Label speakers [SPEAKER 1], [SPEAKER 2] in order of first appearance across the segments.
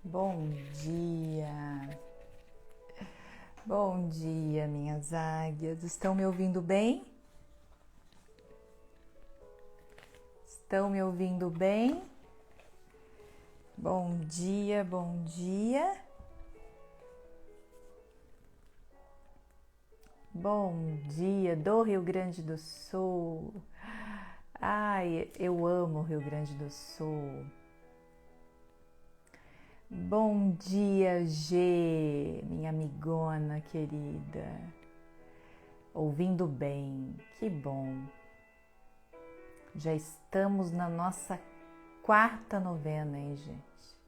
[SPEAKER 1] Bom dia, bom dia, minhas águias. Estão me ouvindo bem? Estão me ouvindo bem? Bom dia, bom dia. Bom dia do Rio Grande do Sul. Ai, eu amo o Rio Grande do Sul. Bom dia, G, minha amigona querida. Ouvindo bem, que bom. Já estamos na nossa quarta novena, hein, gente?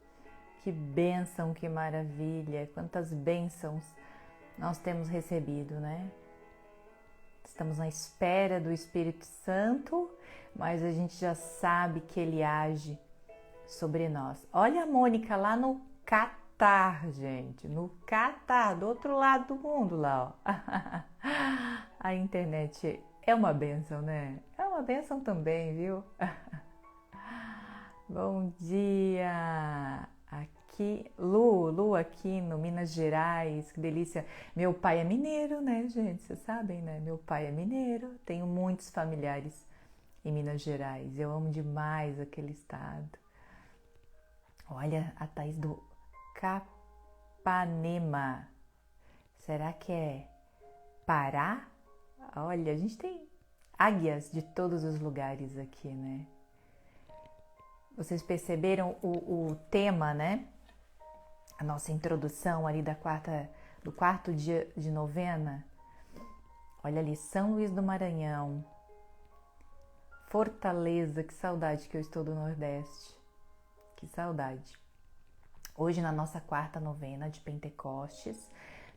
[SPEAKER 1] Que bênção, que maravilha, quantas bênçãos nós temos recebido, né? Estamos na espera do Espírito Santo, mas a gente já sabe que ele age sobre nós. Olha a Mônica lá no Catar, gente, no Catar, do outro lado do mundo lá, ó. A internet é uma bênção, né? É uma bênção também, viu? Bom dia! Aqui, Lu aqui no Minas Gerais, que delícia. Meu pai é mineiro, né, gente? Vocês sabem, né? Meu pai é mineiro, tenho muitos familiares em Minas Gerais. Eu amo demais aquele estado. Olha a Thaís do Capanema. Será que é Pará? Olha, a gente tem águias de todos os lugares aqui, né? Vocês perceberam o tema, né? A nossa introdução ali do quarto dia de novena. Olha ali, São Luís do Maranhão. Fortaleza, que saudade que eu estou do Nordeste. Que saudade. Hoje, na nossa quarta novena de Pentecostes,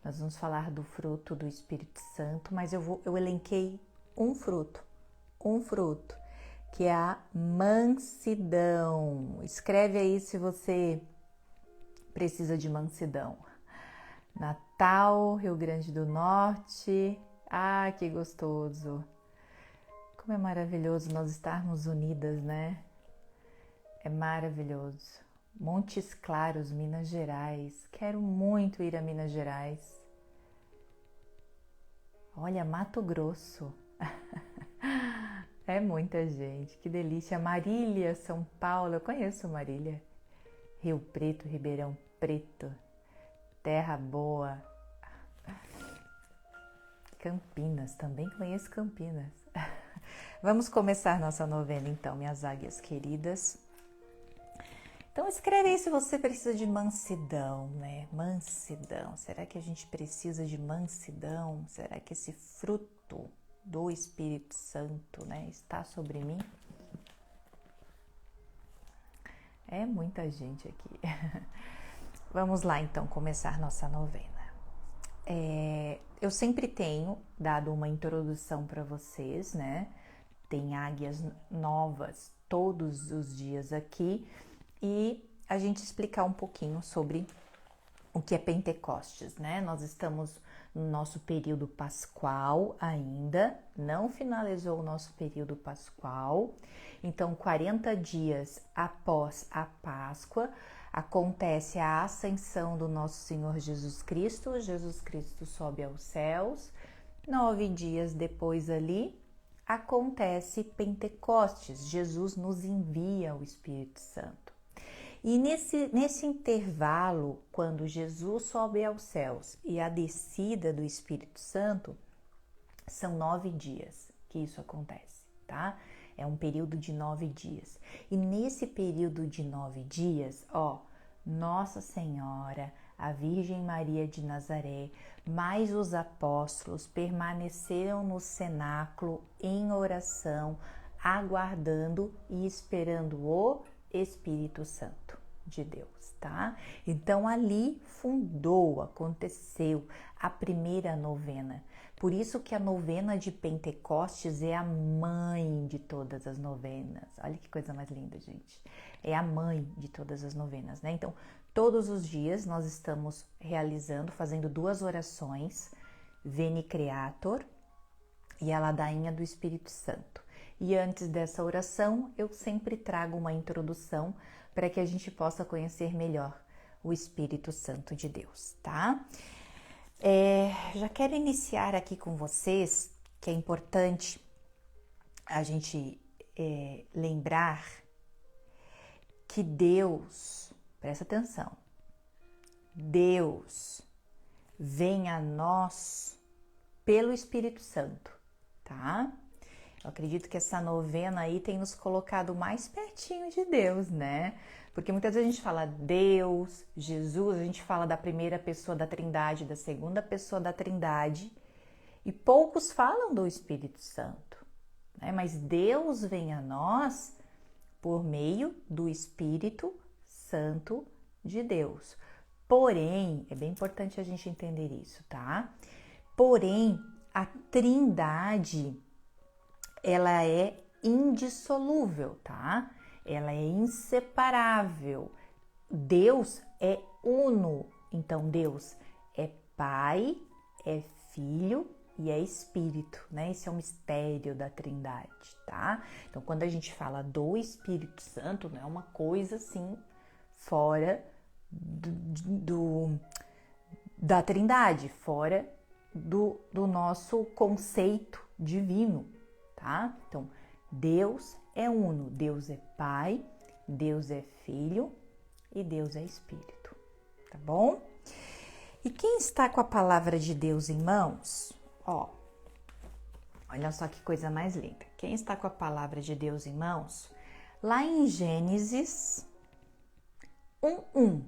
[SPEAKER 1] nós vamos falar do fruto do Espírito Santo, mas eu elenquei um fruto, que é a mansidão. Escreve aí se você precisa de mansidão. Natal, Rio Grande do Norte. Ah, que gostoso. Como é maravilhoso nós estarmos unidas, né? É maravilhoso. Montes Claros, Minas Gerais. Quero muito ir a Minas Gerais. Olha, Mato Grosso. É muita gente, que delícia. Marília, São Paulo. Eu conheço Marília. Rio Preto, Ribeirão Preto. Terra Boa. Campinas, também conheço Campinas. Vamos começar nossa novena então, minhas águias queridas. Então escreve aí se você precisa de mansidão, né? Mansidão. Será que a gente precisa de mansidão? Será que esse fruto do Espírito Santo, né, está sobre mim? É muita gente aqui. Vamos lá então começar nossa novena. Eu sempre tenho dado uma introdução para vocês, né? Tem águias novas todos os dias aqui e a gente explicar um pouquinho sobre o que é Pentecostes, né? Nós estamos no nosso período pascual ainda, não finalizou o nosso período pascual, então 40 dias após a Páscoa acontece a ascensão do nosso Senhor Jesus Cristo sobe aos céus, 9 dias depois ali acontece Pentecostes, Jesus nos envia o Espírito Santo. E nesse intervalo, quando Jesus sobe aos céus e a descida do Espírito Santo, são 9 dias que isso acontece, tá? É um período de 9 dias. E nesse período de 9 dias, Nossa Senhora, a Virgem Maria de Nazaré, mais os apóstolos permaneceram no cenáculo em oração, aguardando e esperando o Espírito Santo de Deus, tá? Então ali aconteceu a primeira novena. Por isso que a novena de Pentecostes é a mãe de todas as novenas. Olha que coisa mais linda, gente. É a mãe de todas as novenas, né? Então, todos os dias nós estamos fazendo 2 orações, Veni Creator e a ladainha do Espírito Santo. E antes dessa oração, eu sempre trago uma introdução para que a gente possa conhecer melhor o Espírito Santo de Deus, tá? Já quero iniciar aqui com vocês que é importante a gente lembrar que Deus, presta atenção, Deus vem a nós pelo Espírito Santo, tá? Eu acredito que essa novena aí tem nos colocado mais pertinho de Deus, né? Porque muitas vezes a gente fala Deus, Jesus, a gente fala da primeira pessoa da Trindade, da segunda pessoa da Trindade, e poucos falam do Espírito Santo, né? Mas Deus vem a nós por meio do Espírito Santo de Deus. Porém, é bem importante a gente entender isso, tá? Porém, a Trindade, ela é indissolúvel, tá? Ela é inseparável. Deus é uno. Então, Deus é Pai, é Filho e é Espírito, né? Esse é o mistério da Trindade, tá? Então, quando a gente fala do Espírito Santo, não é uma coisa assim fora da Trindade, fora do nosso conceito divino, tá? Então, Deus é uno, Deus é Pai, Deus é Filho e Deus é Espírito, tá bom? E quem está com a palavra de Deus em mãos, olha só que coisa mais linda. Quem está com a palavra de Deus em mãos, lá em Gênesis 1:1,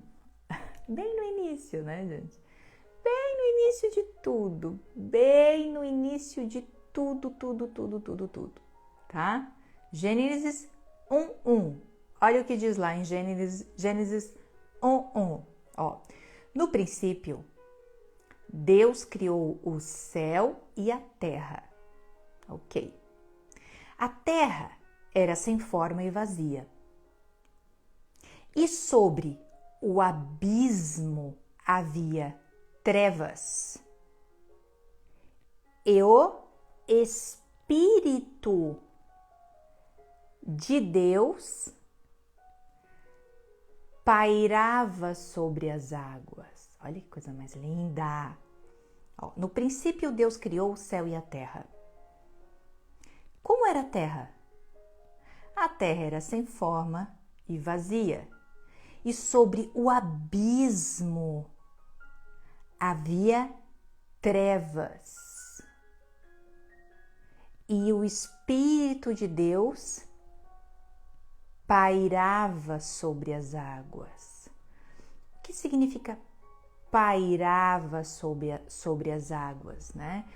[SPEAKER 1] bem no início, né, gente? Bem no início de tudo, bem no início de tudo, tá? Gênesis 1:1. Olha o que diz lá em Gênesis 1:1. No princípio, Deus criou o céu e a terra. Ok. A terra era sem forma e vazia. E sobre o abismo havia trevas. E o Espírito de Deus pairava sobre as águas. Olha que coisa mais linda! No princípio, Deus criou o céu e a terra. Como era a terra? A terra era sem forma e vazia. E sobre o abismo havia trevas. E o Espírito de Deus pairava sobre as águas. O que significa pairava sobre as águas, né?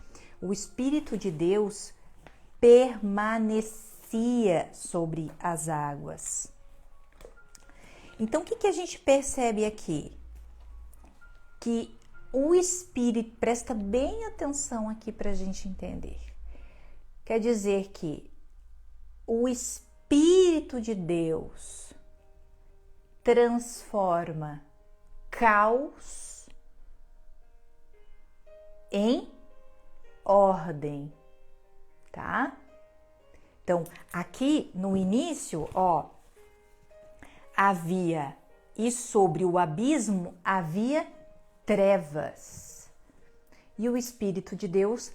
[SPEAKER 1] O Espírito de Deus permanecia sobre as águas. Então, o que a gente percebe aqui? Que o Espírito, presta bem atenção aqui para a gente entender. Quer dizer que o Espírito de Deus transforma caos em ordem, tá? Então, aqui no início, havia, e sobre o abismo havia trevas. E o Espírito de Deus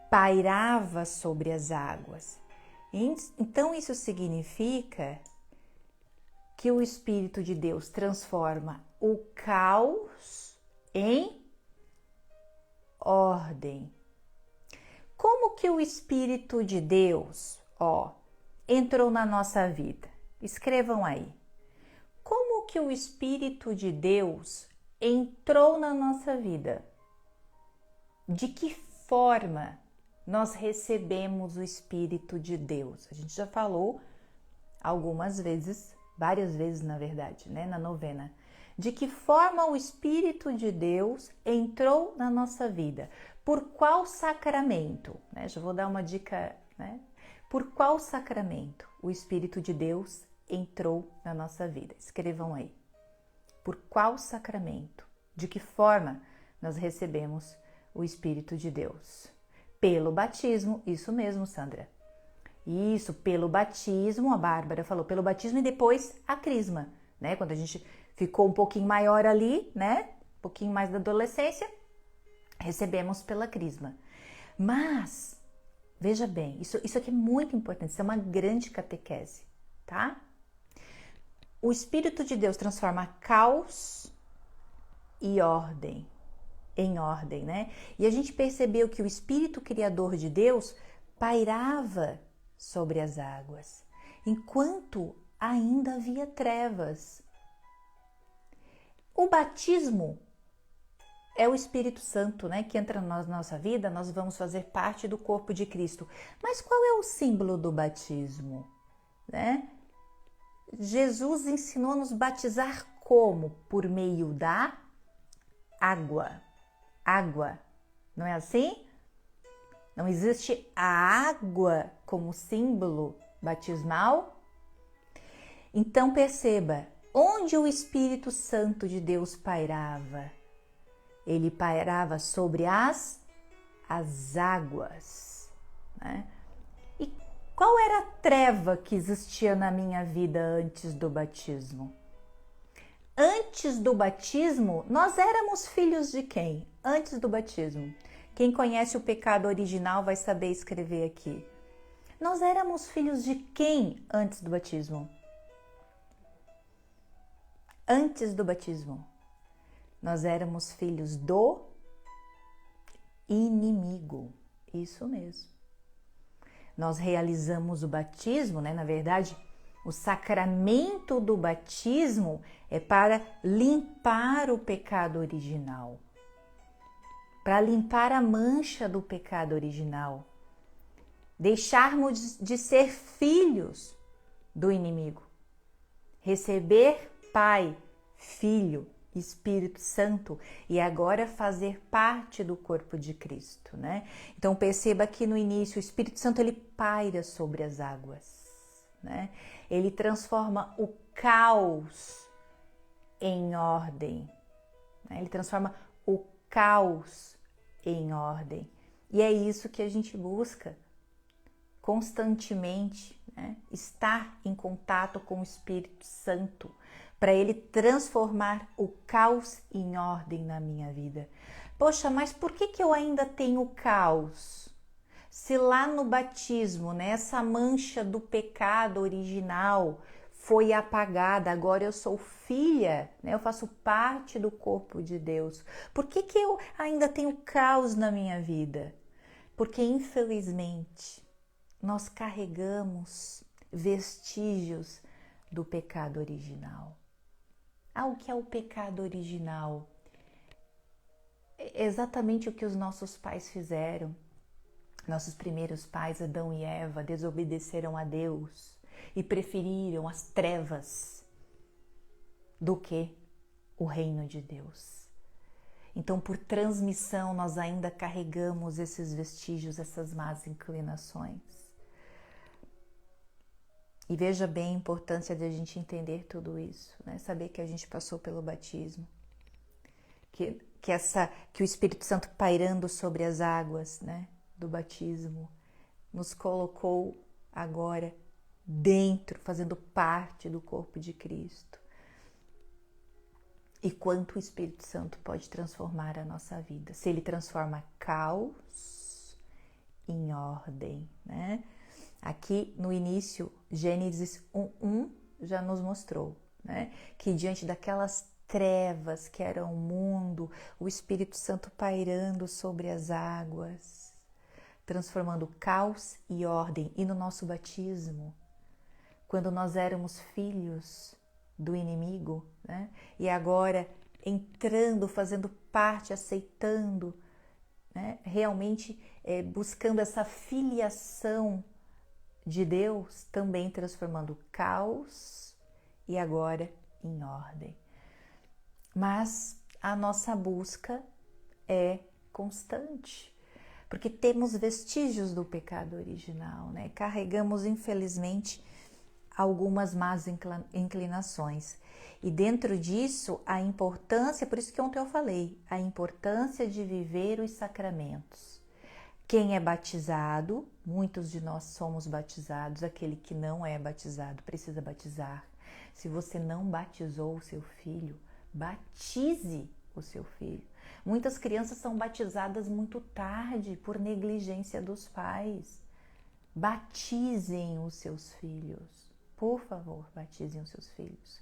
[SPEAKER 1] pairava sobre as águas. Então, isso significa que o Espírito de Deus transforma o caos em ordem. Como que o Espírito de Deus, entrou na nossa vida? Escrevam aí. Como que o Espírito de Deus entrou na nossa vida? De que forma nós recebemos o Espírito de Deus? A gente já falou algumas vezes, várias vezes na verdade, né, na novena. De que forma o Espírito de Deus entrou na nossa vida? Por qual sacramento? Né? Já vou dar uma dica, né? Por qual sacramento o Espírito de Deus entrou na nossa vida? Escrevam aí. Por qual sacramento? De que forma nós recebemos o Espírito de Deus? Pelo batismo, isso mesmo, Sandra. Isso, pelo batismo, a Bárbara falou, pelo batismo e depois a crisma, né? Quando a gente ficou um pouquinho maior ali, né? Um pouquinho mais da adolescência, recebemos pela crisma. Mas, veja bem, isso aqui é muito importante, isso é uma grande catequese, tá? O Espírito de Deus transforma caos e ordem, em ordem, né? E a gente percebeu que o Espírito Criador de Deus pairava sobre as águas, enquanto ainda havia trevas. O batismo é o Espírito Santo, né, que entra na nossa vida, nós vamos fazer parte do corpo de Cristo. Mas qual é o símbolo do batismo, né? Jesus ensinou a nos batizar como? Por meio da água. Água, não é assim? Não existe a água como símbolo batismal? Então perceba, onde o Espírito Santo de Deus pairava? Ele pairava sobre as águas, né? E qual era a treva que existia na minha vida antes do batismo? Antes do batismo, nós éramos filhos de quem? Antes do batismo. Quem conhece o pecado original vai saber escrever aqui. Nós éramos filhos de quem antes do batismo? Antes do batismo, nós éramos filhos do inimigo. Isso mesmo. Nós realizamos o batismo, né? Na verdade, o sacramento do batismo é para limpar o pecado original, para limpar a mancha do pecado original, deixarmos de ser filhos do inimigo, receber Pai, Filho, Espírito Santo e agora fazer parte do corpo de Cristo, né? Então perceba que no início o Espírito Santo ele paira sobre as águas, né? Ele transforma o caos em ordem, né? Ele transforma o caos em ordem. E é isso que a gente busca constantemente, né? Estar em contato com o Espírito Santo, para ele transformar o caos em ordem na minha vida. Poxa, mas por que eu ainda tenho caos? Se lá no batismo, né, essa mancha do pecado original foi apagada, agora eu sou filha, né, eu faço parte do corpo de Deus. Por que eu ainda tenho caos na minha vida? Porque infelizmente nós carregamos vestígios do pecado original. O que é o pecado original? É exatamente o que os nossos pais fizeram. Nossos primeiros pais, Adão e Eva, desobedeceram a Deus e preferiram as trevas do que o reino de Deus. Então, por transmissão, nós ainda carregamos esses vestígios, essas más inclinações. E veja bem a importância de a gente entender tudo isso, né? Saber que a gente passou pelo batismo, que o Espírito Santo pairando sobre as águas, né, do batismo nos colocou agora dentro, fazendo parte do corpo de Cristo. E quanto o Espírito Santo pode transformar a nossa vida. Se ele transforma caos em ordem, né? Aqui no início, Gênesis 1:1 já nos mostrou, né, que diante daquelas trevas que era o mundo, o Espírito Santo pairando sobre as águas, transformando caos e ordem. E no nosso batismo, quando nós éramos filhos do inimigo, né, e agora entrando, fazendo parte, aceitando, né, realmente buscando essa filiação de Deus, também transformando caos e agora em ordem. Mas a nossa busca é constante, porque temos vestígios do pecado original, né? Carregamos, infelizmente, algumas más inclinações. E dentro disso, a importância, por isso que ontem eu falei, a importância de viver os sacramentos. Quem é batizado, muitos de nós somos batizados, aquele que não é batizado precisa batizar. Se você não batizou o seu filho, batize o seu filho. Muitas crianças são batizadas muito tarde por negligência dos pais. Batizem os seus filhos. Por favor, batizem os seus filhos.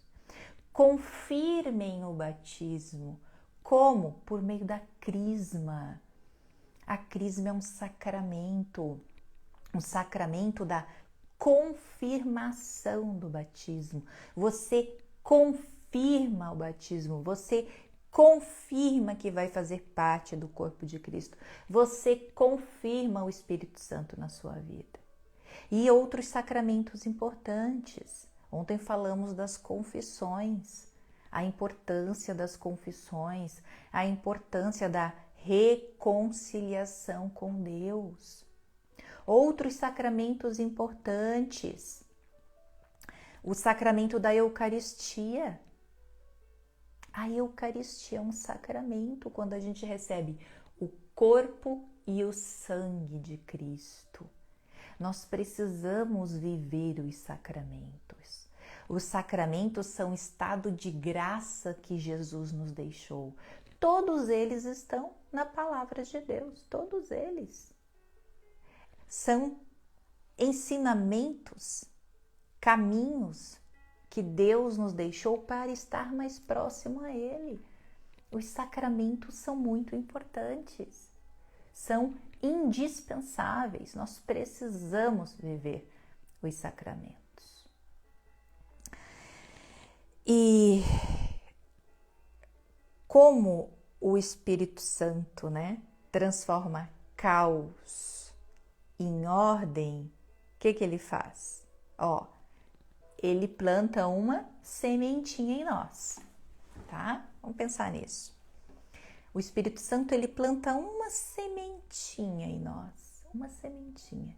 [SPEAKER 1] Confirmem o batismo. Como? Por meio da crisma. A crisma é um sacramento da confirmação do batismo. Você confirma o batismo, você confirma que vai fazer parte do corpo de Cristo, você confirma o Espírito Santo na sua vida. E outros sacramentos importantes. Ontem falamos das confissões, a importância das confissões, a importância da reconciliação com Deus. Outros sacramentos importantes. O sacramento da Eucaristia. A Eucaristia é um sacramento quando a gente recebe o corpo e o sangue de Cristo. Nós precisamos viver os sacramentos. Os sacramentos são estado de graça que Jesus nos deixou. Todos eles estão na palavra de Deus, todos eles. São ensinamentos, caminhos que Deus nos deixou para estar mais próximo a Ele. Os sacramentos são muito importantes, são indispensáveis, nós precisamos viver os sacramentos. E como o Espírito Santo, transforma caos em ordem, o que ele faz? Ele planta uma sementinha em nós, tá? Vamos pensar nisso. O Espírito Santo, ele planta uma sementinha em nós, uma sementinha.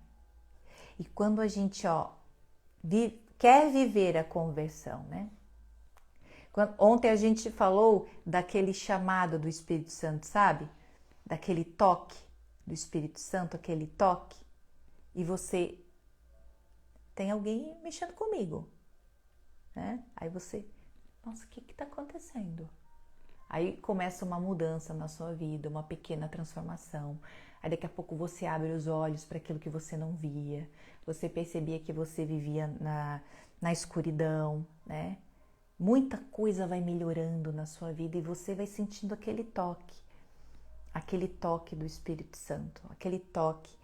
[SPEAKER 1] E quando a gente, quer viver a conversão, Ontem a gente falou daquele chamado do Espírito Santo, sabe? Daquele toque do Espírito Santo, aquele toque. E você tem alguém mexendo comigo, Aí você, nossa, o que está acontecendo? Aí começa uma mudança na sua vida, uma pequena transformação. Aí daqui a pouco você abre os olhos para aquilo que você não via. Você percebia que você vivia na escuridão, Muita coisa vai melhorando na sua vida e você vai sentindo aquele toque do Espírito Santo, aquele toque.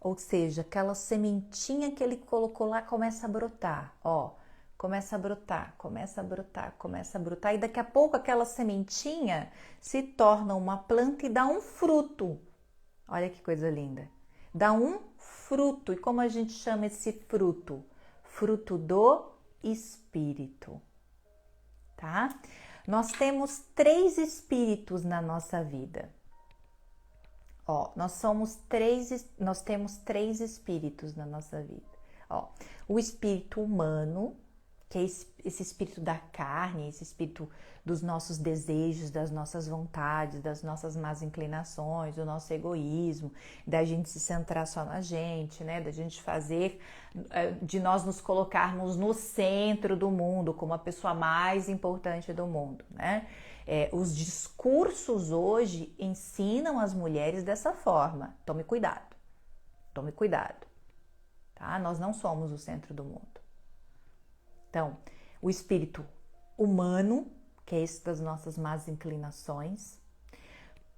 [SPEAKER 1] Ou seja, aquela sementinha que ele colocou lá começa a brotar, começa a brotar. E daqui a pouco aquela sementinha se torna uma planta e dá um fruto. Olha que coisa linda. Dá um fruto. E como a gente chama esse fruto? Fruto do Espírito, tá? Nós temos 3 espíritos na nossa vida. Nós temos 3 espíritos na nossa vida. O espírito humano, que é esse espírito da carne, esse espírito dos nossos desejos, das nossas vontades, das nossas más inclinações, do nosso egoísmo, da gente se centrar só na gente, da gente fazer, de nós nos colocarmos no centro do mundo, como a pessoa mais importante do mundo, Os discursos hoje ensinam as mulheres dessa forma. Tome cuidado, tá? Nós não somos o centro do mundo. Então, o espírito humano, que é esse das nossas más inclinações,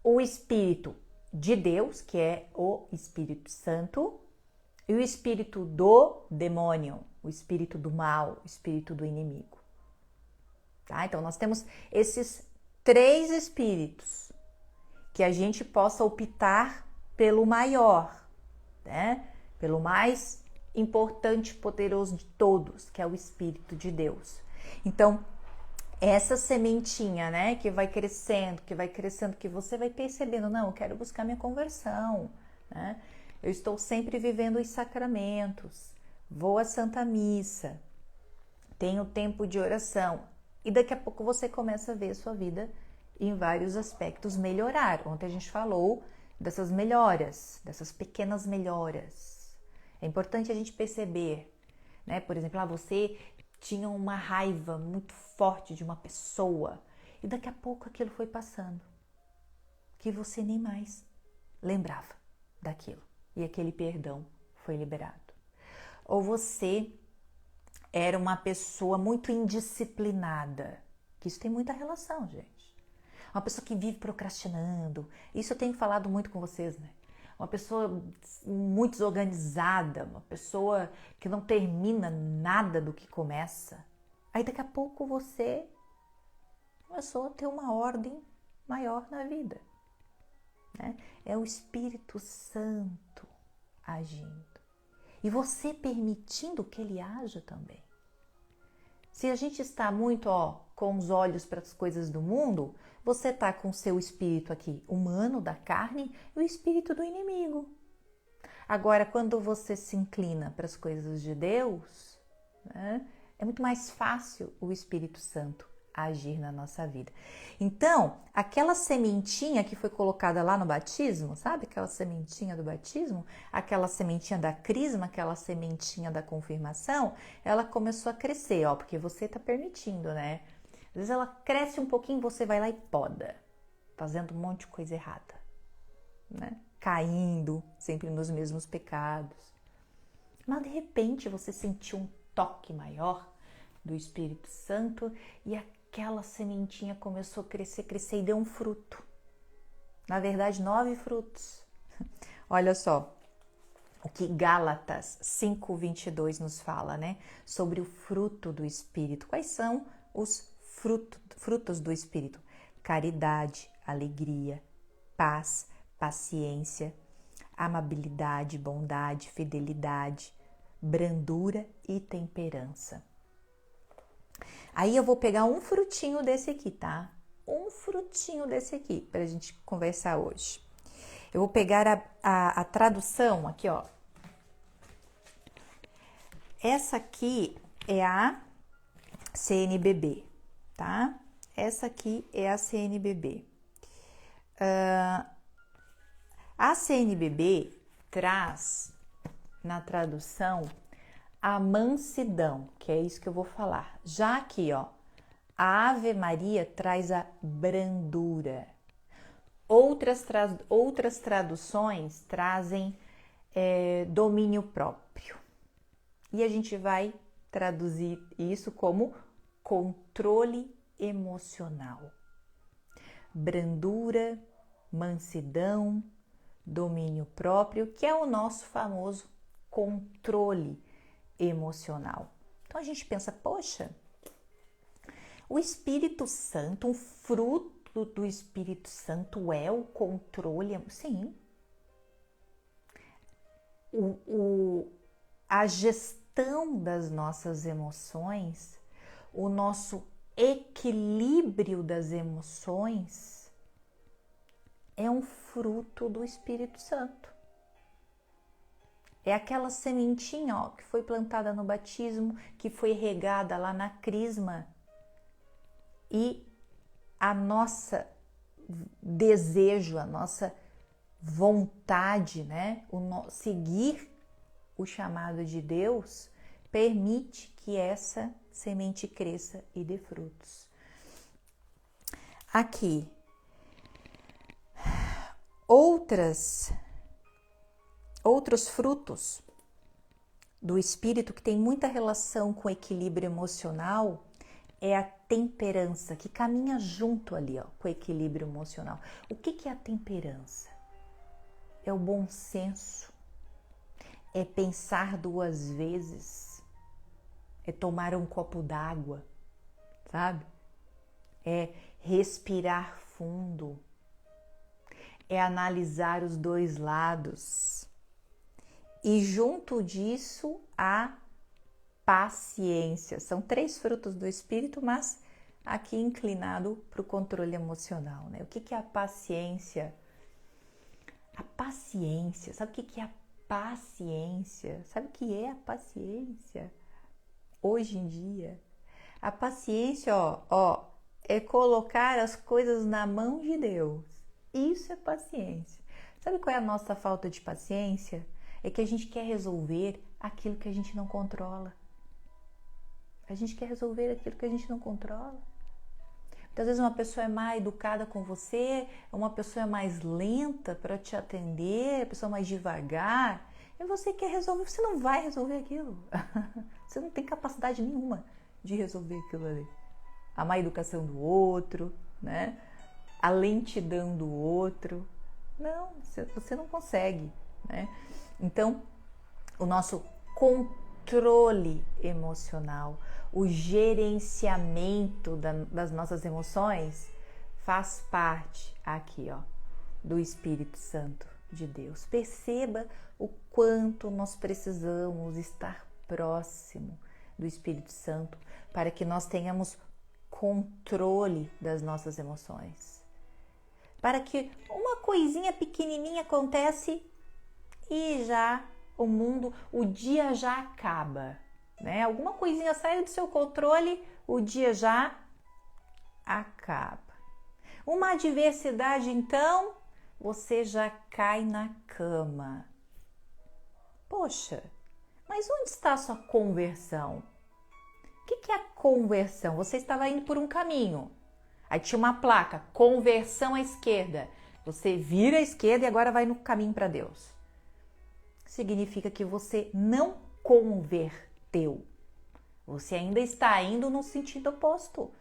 [SPEAKER 1] o espírito de Deus, que é o Espírito Santo, e o espírito do demônio, o espírito do mal, o espírito do inimigo. Tá? Então, nós temos esses 3 espíritos, que a gente possa optar pelo maior, pelo mais importante e poderoso de todos, que é o Espírito de Deus. Então, essa sementinha, que vai crescendo, que você vai percebendo, não, eu quero buscar minha conversão, Eu estou sempre vivendo os sacramentos, vou à Santa Missa, tenho tempo de oração, e daqui a pouco você começa a ver a sua vida em vários aspectos melhorar. Ontem a gente falou dessas melhoras, dessas pequenas melhoras. É importante a gente perceber, Por exemplo, você tinham uma raiva muito forte de uma pessoa e daqui a pouco aquilo foi passando, que você nem mais lembrava daquilo e aquele perdão foi liberado. Ou você era uma pessoa muito indisciplinada, que isso tem muita relação, gente. Uma pessoa que vive procrastinando, isso eu tenho falado muito com vocês, né? Uma pessoa muito desorganizada, uma pessoa que não termina nada do que começa. Aí daqui a pouco você começou a ter uma ordem maior na vida, né? É o Espírito Santo agindo. E você permitindo que ele haja também. Se a gente está muito com os olhos para as coisas do mundo, você está com o seu espírito aqui humano, da carne, e o espírito do inimigo. Agora, quando você se inclina para as coisas de Deus, né, é muito mais fácil o Espírito Santo agir na nossa vida. Então, aquela sementinha que foi colocada lá no batismo, sabe? Aquela sementinha do batismo, aquela sementinha da crisma, aquela sementinha da confirmação, ela começou a crescer, porque você está permitindo, né? Às vezes ela cresce um pouquinho, você vai lá e poda, fazendo um monte de coisa errada, né? Caindo sempre nos mesmos pecados. Mas de repente você sentiu um toque maior do Espírito Santo e aquela sementinha começou a crescer e deu um fruto. Na verdade, 9 frutos. Olha só o que Gálatas 5:22 nos fala, né? Sobre o fruto do Espírito. Quais são os frutos do Espírito? Caridade, alegria, paz, paciência, amabilidade, bondade, fidelidade, brandura e temperança. Aí eu vou pegar um frutinho desse aqui, tá? Um frutinho desse aqui pra gente conversar hoje. Eu vou pegar a tradução aqui, ó. Essa aqui é a CNBB, tá? Essa aqui é a CNBB. A CNBB traz na tradução a mansidão, que é isso que eu vou falar. Já aqui, ó, a Ave Maria traz a brandura. Outras traduções trazem domínio próprio. E a gente vai traduzir isso como controle emocional. Brandura, mansidão, domínio próprio, que é o nosso famoso controle emocional. Então a gente pensa, poxa, o Espírito Santo, um fruto do Espírito Santo é o controle. Sim. A gestão das nossas emoções, o nosso equilíbrio das emoções é um fruto do Espírito Santo. É aquela sementinha que foi plantada no batismo, que foi regada lá na crisma. E a nossa desejo, a nossa vontade, né? Seguir o chamado de Deus, permite que essa semente cresça e dê frutos. Aqui, outros frutos do espírito que tem muita relação com o equilíbrio emocional é a temperança, que caminha junto ali, com o equilíbrio emocional. O que é a temperança? É o bom senso, é pensar 2 vezes, é tomar um copo d'água, sabe? É respirar fundo, é analisar os 2 lados. E junto disso, a paciência. São 3 frutos do Espírito, mas aqui inclinado para o controle emocional, né? O que é a paciência? A paciência, sabe o que é a paciência? Sabe o que é a paciência? Hoje em dia, a paciência, é colocar as coisas na mão de Deus. Isso é paciência. Sabe qual é a nossa falta de paciência? É que a gente quer resolver aquilo que a gente não controla. A gente quer resolver aquilo que a gente não controla. Muitas vezes uma pessoa é mais educada com você, uma pessoa é mais lenta para te atender, a pessoa é mais devagar, e você quer resolver, você não vai resolver aquilo. Você não tem capacidade nenhuma de resolver aquilo ali. A má educação do outro, né? A lentidão do outro. Não, você não consegue, né? Então, o nosso controle emocional, o gerenciamento das nossas emoções faz parte aqui, ó, do Espírito Santo de Deus. Perceba o quanto nós precisamos estar próximo do Espírito Santo para que nós tenhamos controle das nossas emoções. Para que uma coisinha pequenininha acontece e já o dia já acaba, né? Alguma coisinha sai do seu controle, o dia já acaba. Uma adversidade, então, você já cai na cama. Poxa, mas onde está a sua conversão? O que é a conversão? Você estava indo por um caminho, aí tinha uma placa, conversão à esquerda. Você vira à esquerda e agora vai no caminho para Deus. Significa que você não converteu. Você ainda está indo no sentido oposto.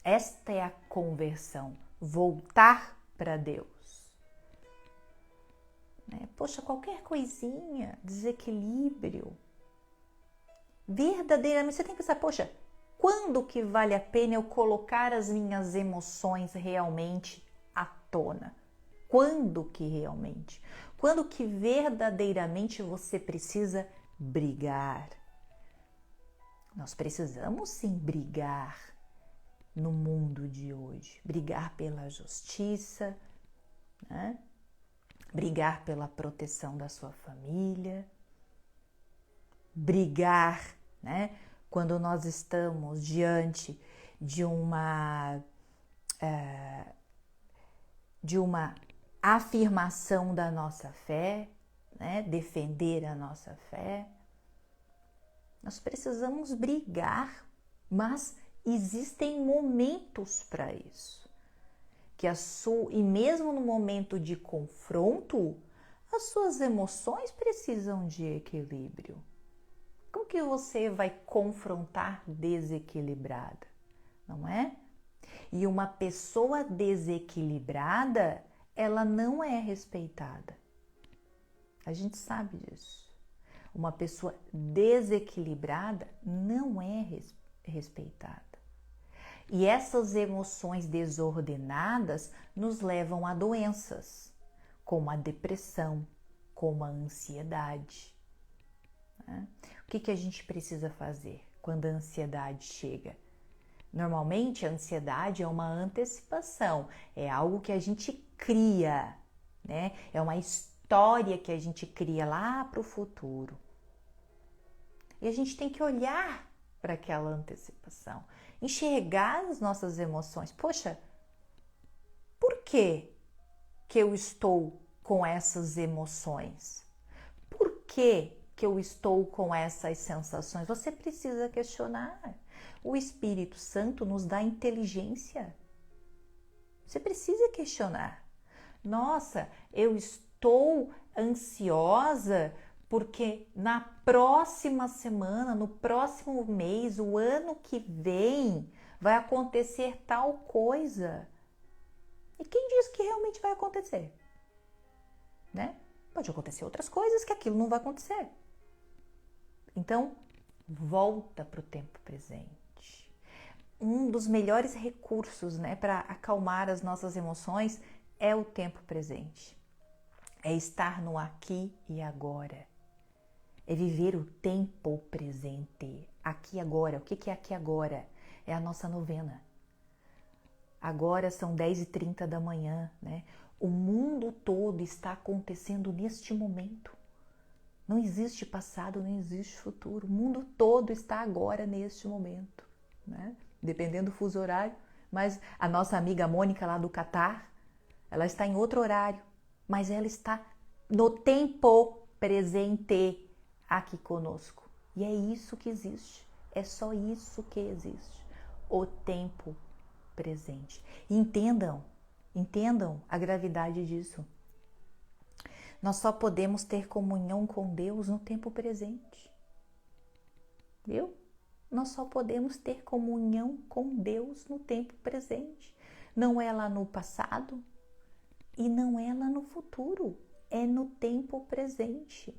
[SPEAKER 1] Esta é a conversão, voltar para Deus. Poxa, qualquer coisinha, desequilíbrio. Verdadeiramente, você tem que pensar, poxa, quando que vale a pena eu colocar as minhas emoções realmente à tona? Quando que realmente? Quando que verdadeiramente você precisa brigar? Nós precisamos sim brigar no mundo de hoje. Brigar pela justiça, né? Brigar pela proteção da sua família. Brigar, né? Quando nós estamos diante de uma afirmação da nossa fé, né? Defender a nossa fé. Nós precisamos brigar, mas existem momentos para isso. E mesmo no momento de confronto, as suas emoções precisam de equilíbrio. Como que você vai confrontar desequilibrada? Não é? E uma pessoa desequilibrada, ela não é respeitada. A gente sabe disso. Uma pessoa desequilibrada não é respeitada. E essas emoções desordenadas nos levam a doenças, como a depressão, como a ansiedade. Né? O que a gente precisa fazer quando a ansiedade chega? Normalmente, a ansiedade é uma antecipação, é algo que a gente cria, né? É uma história que a gente cria lá para o futuro. E a gente tem que olhar para aquela antecipação, enxergar as nossas emoções. Poxa, por que eu estou com essas emoções? Por que eu estou com essas sensações? Você precisa questionar. O Espírito Santo nos dá inteligência. Você precisa questionar. Nossa, eu estou ansiosa porque na próxima semana, no próximo mês, o ano que vem, vai acontecer tal coisa. E quem diz que realmente vai acontecer? Né? Pode acontecer outras coisas que aquilo não vai acontecer. Então, volta para o tempo presente. Um dos melhores recursos, né, para acalmar as nossas emoções é o tempo presente. É estar no aqui e agora. É viver o tempo presente, aqui e agora. O que é aqui e agora? É a nossa novena. Agora são 10h30 da manhã, né? O mundo todo está acontecendo neste momento. Não existe passado, não existe futuro. O mundo todo está agora neste momento, né? Dependendo do fuso horário. Mas a nossa amiga Mônica lá do Catar, ela está em outro horário, mas ela está no tempo presente aqui conosco. E é isso que existe. É só isso que existe. O tempo presente. Entendam a gravidade disso. Nós só podemos ter comunhão com Deus no tempo presente. Viu? Nós só podemos ter comunhão com Deus no tempo presente. Não é lá no passado e não é lá no futuro. É no tempo presente.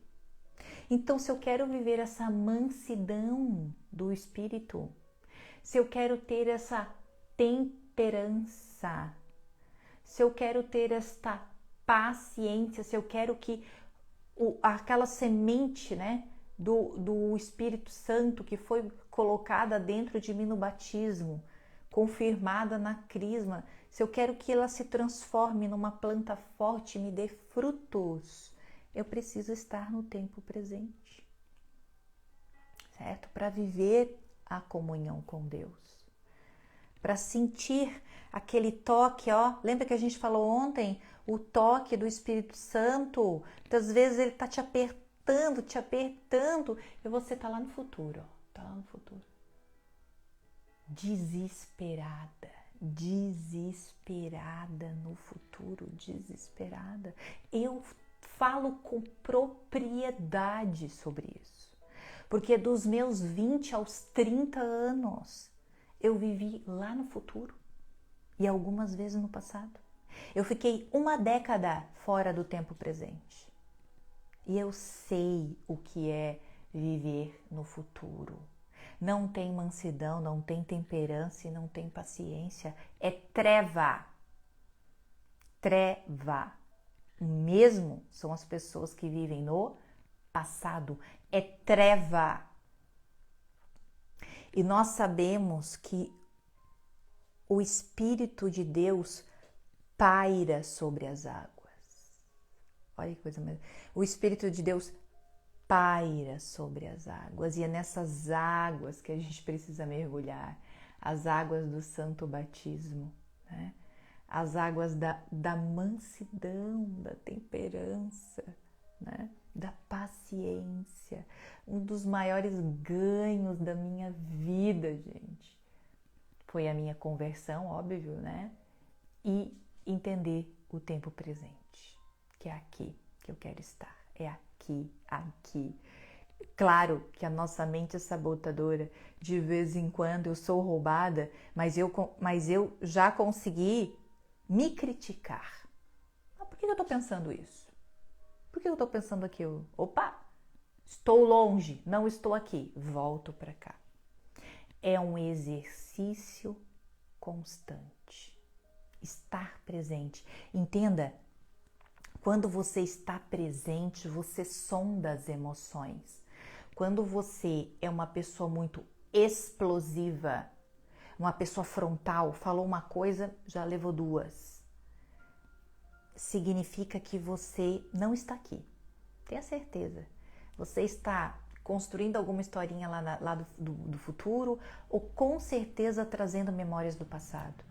[SPEAKER 1] Então, se eu quero viver essa mansidão do Espírito, se eu quero ter essa temperança, se eu quero ter esta paciência, se eu quero que aquela semente, né, do Espírito Santo que foi colocada dentro de mim no batismo, confirmada na crisma, se eu quero que ela se transforme numa planta forte e me dê frutos, eu preciso estar no tempo presente, certo? Para viver a comunhão com Deus, para sentir aquele toque, ó. Lembra que a gente falou ontem? O toque do Espírito Santo. Muitas vezes ele tá te apertando, e você tá lá no futuro, ó. Tá lá no futuro. Desesperada no futuro, desesperada. Eu falo com propriedade sobre isso, porque dos meus 20 aos 30 anos eu vivi lá no futuro e algumas vezes no passado. Eu fiquei uma década fora do tempo presente e eu sei o que é viver no futuro. Não tem mansidão, não tem temperança e não tem paciência. É treva. Treva. O mesmo são as pessoas que vivem no passado. É treva. E nós sabemos que o Espírito de Deus paira sobre as águas. Olha que coisa mais. O Espírito de Deus paira sobre as águas. E é nessas águas que a gente precisa mergulhar. As águas do santo batismo, né? As águas da mansidão, da temperança, né? Da paciência. Um dos maiores ganhos da minha vida, gente, foi a minha conversão, óbvio, né? E entender o tempo presente, que é aqui que eu quero estar, é aqui. Claro que a nossa mente é sabotadora, de vez em quando eu sou roubada, mas eu já consegui me criticar. Mas por que eu tô pensando isso? Por que eu tô pensando aquilo? Opa, estou longe, não estou aqui, volto para cá. É um exercício constante. Estar presente. Entenda, quando você está presente, você sonda as emoções. Quando você é uma pessoa muito explosiva, uma pessoa frontal, falou uma coisa, já levou duas. Significa que você não está aqui. Tenha certeza. Você está construindo alguma historinha lá do futuro ou com certeza trazendo memórias do passado.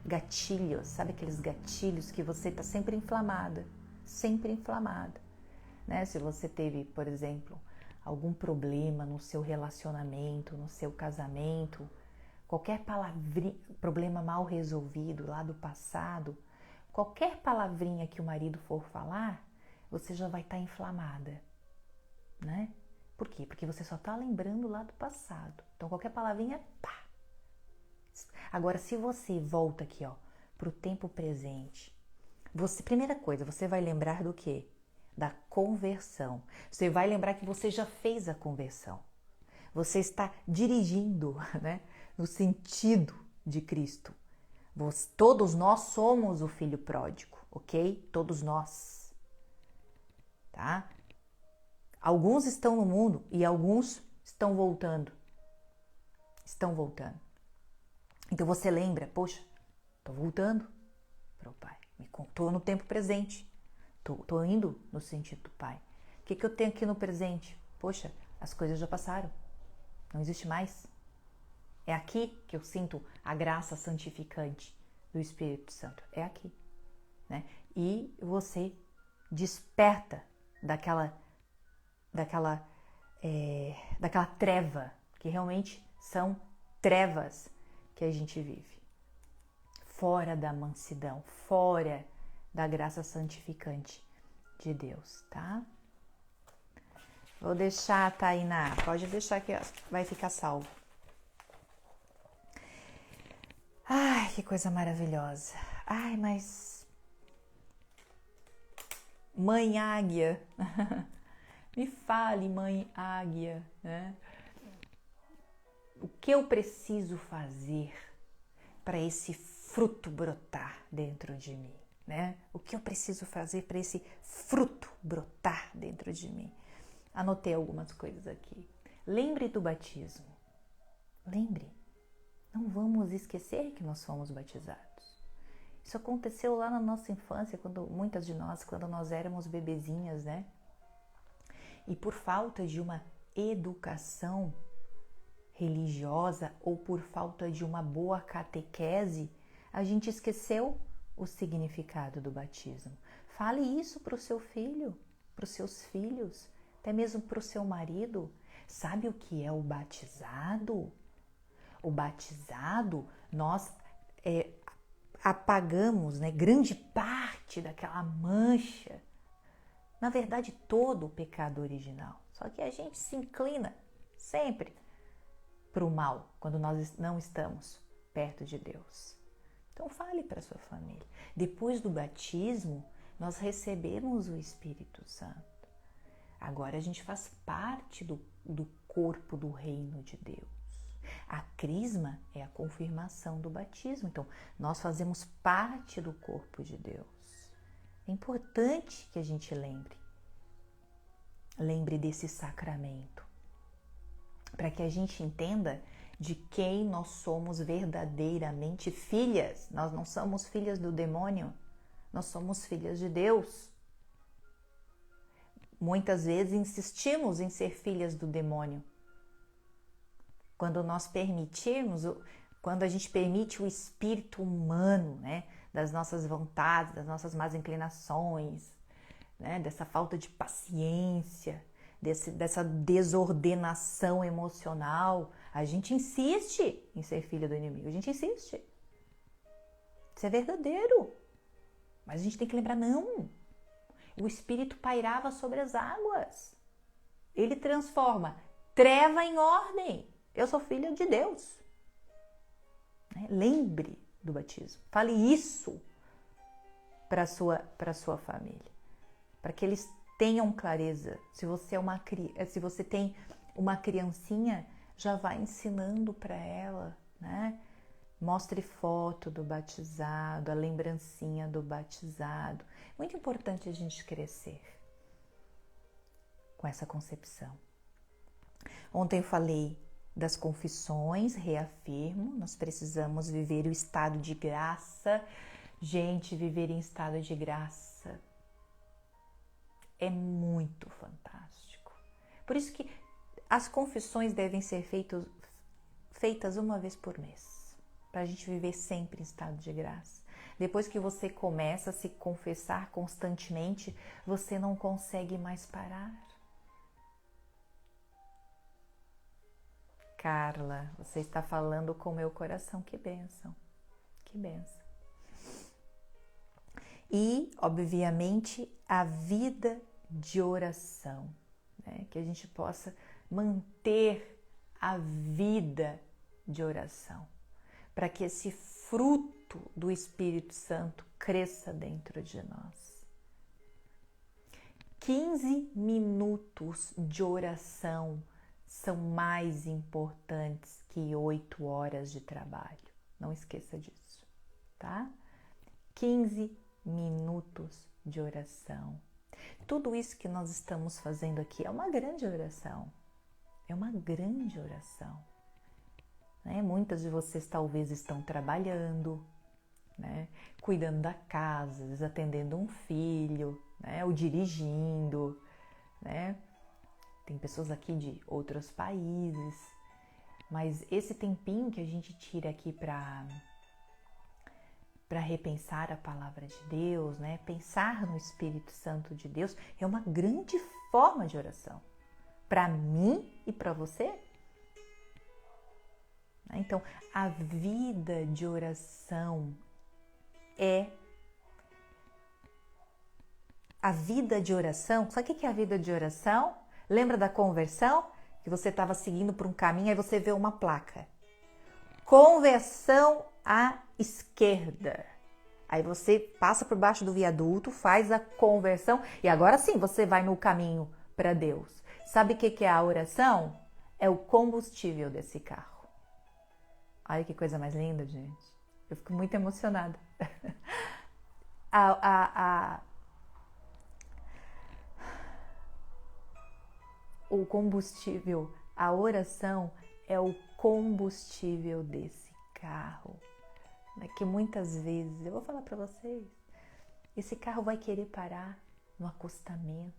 [SPEAKER 1] Gatilhos, sabe aqueles gatilhos que você está sempre inflamada, né? Se você teve, por exemplo, algum problema no seu relacionamento, no seu casamento, qualquer palavrinha, problema mal resolvido lá do passado, qualquer palavrinha que o marido for falar, você já vai estar inflamada, né? Por quê? Porque você só está lembrando lá do passado. Então, qualquer palavrinha, pá! Agora, se você volta aqui, ó, pro tempo presente, primeira coisa, você vai lembrar do quê? Da conversão. Você vai lembrar que você já fez a conversão. Você está dirigindo, né, no sentido de Cristo. Todos nós somos o filho pródigo, ok? Todos nós, tá? Alguns estão no mundo e alguns estão voltando. Então você lembra, poxa, tô voltando para o Pai. Tô no tempo presente. Tô indo no sentido do Pai. O que eu tenho aqui no presente? Poxa, as coisas já passaram. Não existe mais. É aqui que eu sinto a graça santificante do Espírito Santo. É aqui, né? E você desperta daquela daquela treva, que realmente são trevas que a gente vive. Fora da mansidão, fora da graça santificante de Deus, tá? Vou deixar, Tainá, pode deixar que vai ficar salvo. Ai, que coisa maravilhosa. Ai, mas... Mãe Águia, me fale, Mãe Águia, né? O que eu preciso fazer para esse fruto brotar dentro de mim, né? O que eu preciso fazer para esse fruto brotar dentro de mim? Anotei algumas coisas aqui. Lembre do batismo. Lembre. Não vamos esquecer que nós fomos batizados. Isso aconteceu lá na nossa infância, muitas de nós, quando nós éramos bebezinhas, né? E por falta de uma educação religiosa ou por falta de uma boa catequese, a gente esqueceu o significado do batismo. Fale isso para o seu filho, para os seus filhos, até mesmo para o seu marido. Sabe o que é o batizado? O batizado, nós apagamos, né, grande parte daquela mancha. Na verdade, todo o pecado original. Só que a gente se inclina sempre para o mal, quando nós não estamos perto de Deus. Então fale para sua família. Depois do batismo, nós recebemos o Espírito Santo. Agora a gente faz parte do corpo do reino de Deus. A crisma é a confirmação do batismo. Então, nós fazemos parte do corpo de Deus. É importante que a gente lembre desse sacramento, para que a gente entenda de quem nós somos verdadeiramente filhas. Nós não somos filhas do demônio, nós somos filhas de Deus. Muitas vezes insistimos em ser filhas do demônio. Quando nós permitimos, quando a gente permite o espírito humano, né, das nossas vontades, das nossas más inclinações, né, dessa falta de paciência, dessa desordenação emocional, a gente insiste em ser filha do inimigo, a gente insiste. Isso é verdadeiro. Mas a gente tem que lembrar, não. O Espírito pairava sobre as águas. Ele transforma treva em ordem. Eu sou filha de Deus. Lembre do batismo. Fale isso para a sua família. Para que eles tenham clareza. Se você tem uma criancinha, já vai ensinando para ela, né? Mostre foto do batizado, a lembrancinha do batizado. Muito importante a gente crescer com essa concepção. Ontem eu falei das confissões, reafirmo, nós precisamos viver o estado de graça. Gente, viver em estado de graça é muito fantástico. Por isso que as confissões devem ser feitas uma vez por mês, para a gente viver sempre em estado de graça. Depois que você começa a se confessar constantemente, você não consegue mais parar. Carla, você está falando com o meu coração, que bênção, que bênção. E, obviamente, a vida de oração, né? Que a gente possa manter a vida de oração, para que esse fruto do Espírito Santo cresça dentro de nós. 15 minutos de oração são mais importantes que 8 horas de trabalho. Não esqueça disso, tá? 15 minutos de oração. Tudo isso que nós estamos fazendo aqui é uma grande oração. É uma grande oração. Né? Muitas de vocês talvez estão trabalhando, né? Cuidando da casa, atendendo um filho, né? Ou dirigindo, né? Tem pessoas aqui de outros países, mas esse tempinho que a gente tira aqui para repensar a palavra de Deus, né? Pensar no Espírito Santo de Deus é uma grande forma de oração. para mim e para você? Então, a vida de oração a vida de oração. Sabe o que é a vida de oração? Lembra da conversão? Que você estava seguindo por um caminho, aí você vê uma placa. Conversão à esquerda. Aí você passa por baixo do viaduto, faz a conversão e agora sim você vai no caminho para Deus. Sabe o que é a oração? É o combustível desse carro. Olha que coisa mais linda, gente. Eu fico muito emocionada. O combustível, a oração é o combustível desse carro. Que muitas vezes, eu vou falar para vocês, esse carro vai querer parar no acostamento.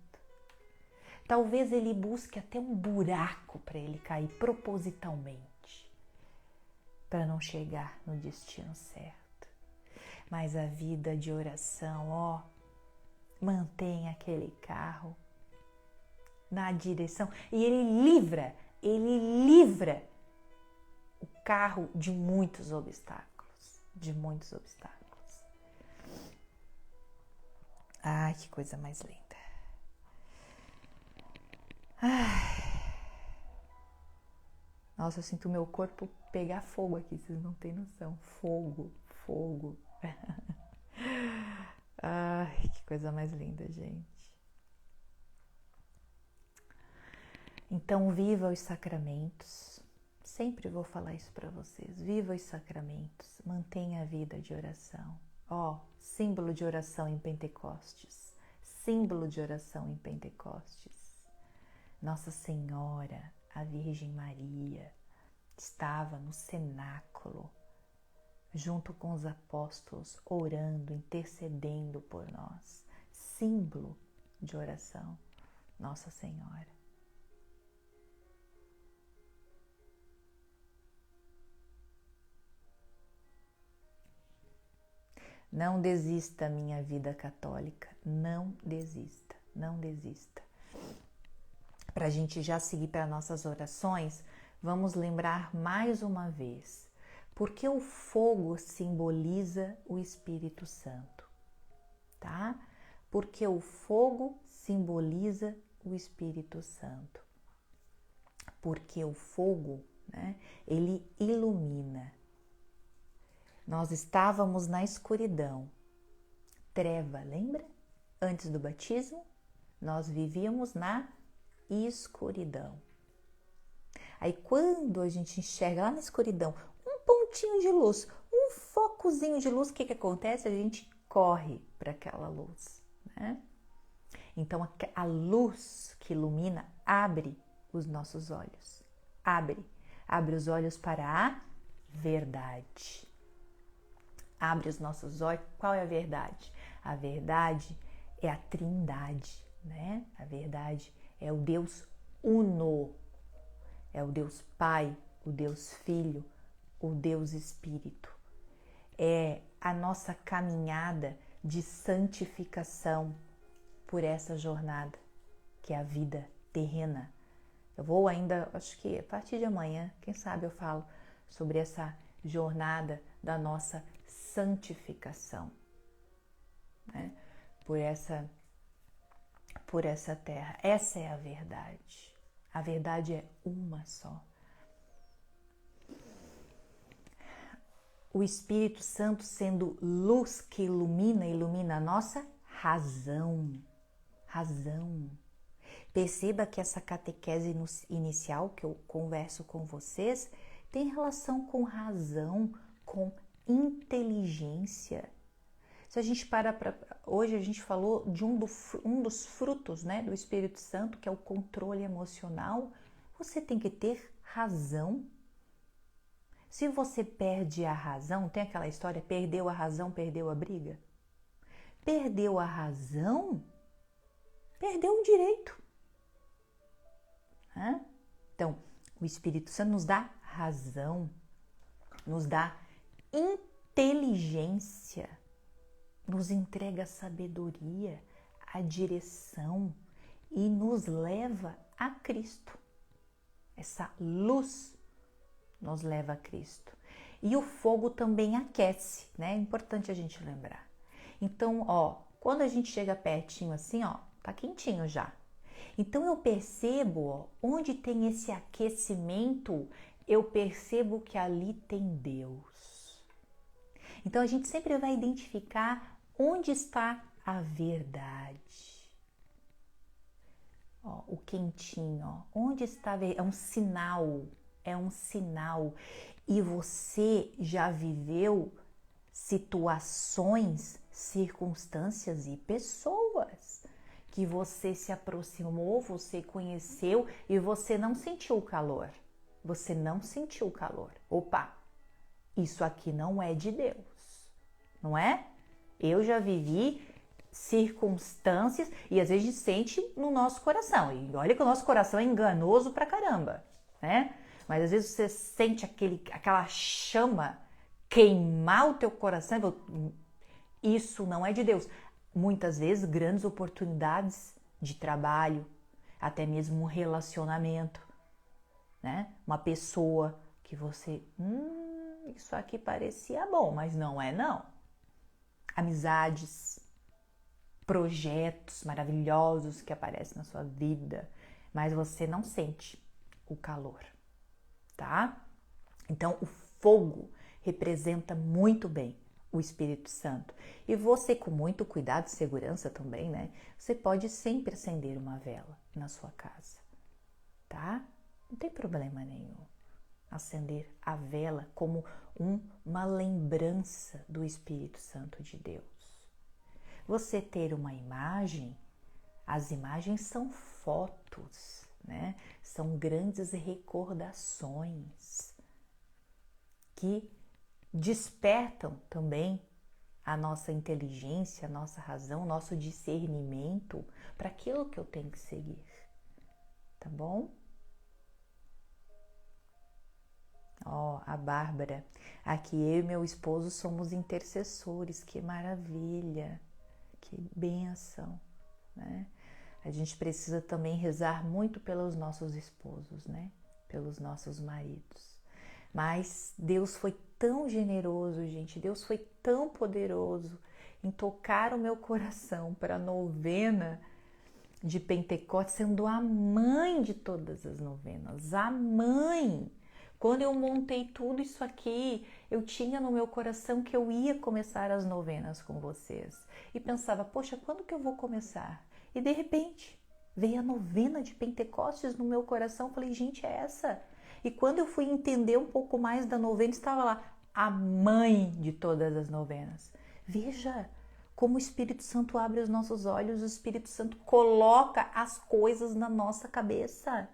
[SPEAKER 1] Talvez ele busque até um buraco para ele cair propositalmente, para não chegar no destino certo. Mas a vida de oração, mantém aquele carro na direção e ele livra o carro de muitos obstáculos. Ai, que coisa mais linda. Ai. Nossa, eu sinto o meu corpo pegar fogo aqui, vocês não têm noção. Fogo. Ai, que coisa mais linda, gente. Então, viva os sacramentos. Sempre vou falar isso para vocês. Viva os sacramentos. Mantenha a vida de oração. Símbolo de oração em Pentecostes. Símbolo de oração em Pentecostes. Nossa Senhora, a Virgem Maria, estava no cenáculo, junto com os apóstolos, orando, intercedendo por nós. Símbolo de oração, Nossa Senhora. Não desista, minha vida católica, não desista. Para a gente já seguir para nossas orações, vamos lembrar mais uma vez, porque o fogo simboliza o Espírito Santo, tá? Porque o fogo simboliza o Espírito Santo. Porque o fogo, ele ilumina. Nós estávamos na escuridão, treva, lembra? Antes do batismo, nós vivíamos na escuridão. Aí quando a gente enxerga lá na escuridão um pontinho de luz, um focozinho de luz, o que acontece? A gente corre para aquela luz, né? Então a luz que ilumina abre os nossos olhos, abre os olhos para a verdade. Abre os nossos olhos. Qual é a verdade? A verdade é a Trindade, né? A verdade é o Deus Uno. É o Deus Pai, o Deus Filho, o Deus Espírito. É a nossa caminhada de santificação por essa jornada, que é a vida terrena. Eu vou ainda, acho que a partir de amanhã, quem sabe eu falo sobre essa jornada da nossa santificação, né? Por essa terra. Essa é a verdade. A verdade é uma só. O Espírito Santo sendo luz que ilumina a nossa razão. Perceba que essa catequese inicial que eu converso com vocês tem relação com razão, com inteligência. Se a gente hoje a gente falou de um dos frutos, né, do Espírito Santo, que é o controle emocional. Você tem que ter razão. Se você perde a razão, tem aquela história, perdeu a razão, perdeu a briga. Perdeu a razão, perdeu o direito. Então, o Espírito Santo nos dá razão, nos dá inteligência, nos entrega a sabedoria, a direção e nos leva a Cristo. Essa luz nos leva a Cristo. E o fogo também aquece, né? É importante a gente lembrar. Então, ó, quando a gente chega pertinho assim, ó, tá quentinho já. Então eu percebo, ó, onde tem esse aquecimento, eu percebo que ali tem Deus. Então a gente sempre vai identificar onde está a verdade. Ó, o quentinho, ó, onde está a verdade? É um sinal. E você já viveu situações, circunstâncias e pessoas que você se aproximou, você conheceu e você não sentiu o calor. Você não sentiu o calor. Opa, isso aqui não é de Deus, não é? Eu já vivi circunstâncias e às vezes a gente sente no nosso coração. E olha que o nosso coração é enganoso pra caramba, né? Mas às vezes você sente aquela chama queimar o teu coração e isso não é de Deus. Muitas vezes grandes oportunidades de trabalho, até mesmo um relacionamento, né? Uma pessoa que você, isso aqui parecia bom, mas não é não. Amizades, projetos maravilhosos que aparecem na sua vida, mas você não sente o calor, tá? Então, o fogo representa muito bem o Espírito Santo. E você, com muito cuidado e segurança também, né? Você pode sempre acender uma vela na sua casa, tá? Não tem problema nenhum. Acender a vela como uma lembrança do Espírito Santo de Deus. Você ter uma imagem, as imagens são fotos, né? São grandes recordações que despertam também a nossa inteligência, a nossa razão, o nosso discernimento para aquilo que eu tenho que seguir, tá bom? Ó, a Bárbara, aqui eu e meu esposo somos intercessores, que maravilha, que bênção, né? A gente precisa também rezar muito pelos nossos esposos, né? Pelos nossos maridos. Mas Deus foi tão generoso, gente, Deus foi tão poderoso em tocar o meu coração para a novena de Pentecostes, sendo a mãe de todas as novenas, a mãe. Quando eu montei tudo isso aqui, eu tinha no meu coração que eu ia começar as novenas com vocês. E pensava, poxa, quando que eu vou começar? E de repente, veio a novena de Pentecostes no meu coração. Falei, gente, é essa. E quando eu fui entender um pouco mais da novena, estava lá, a mãe de todas as novenas. Veja como o Espírito Santo abre os nossos olhos, o Espírito Santo coloca as coisas na nossa cabeça.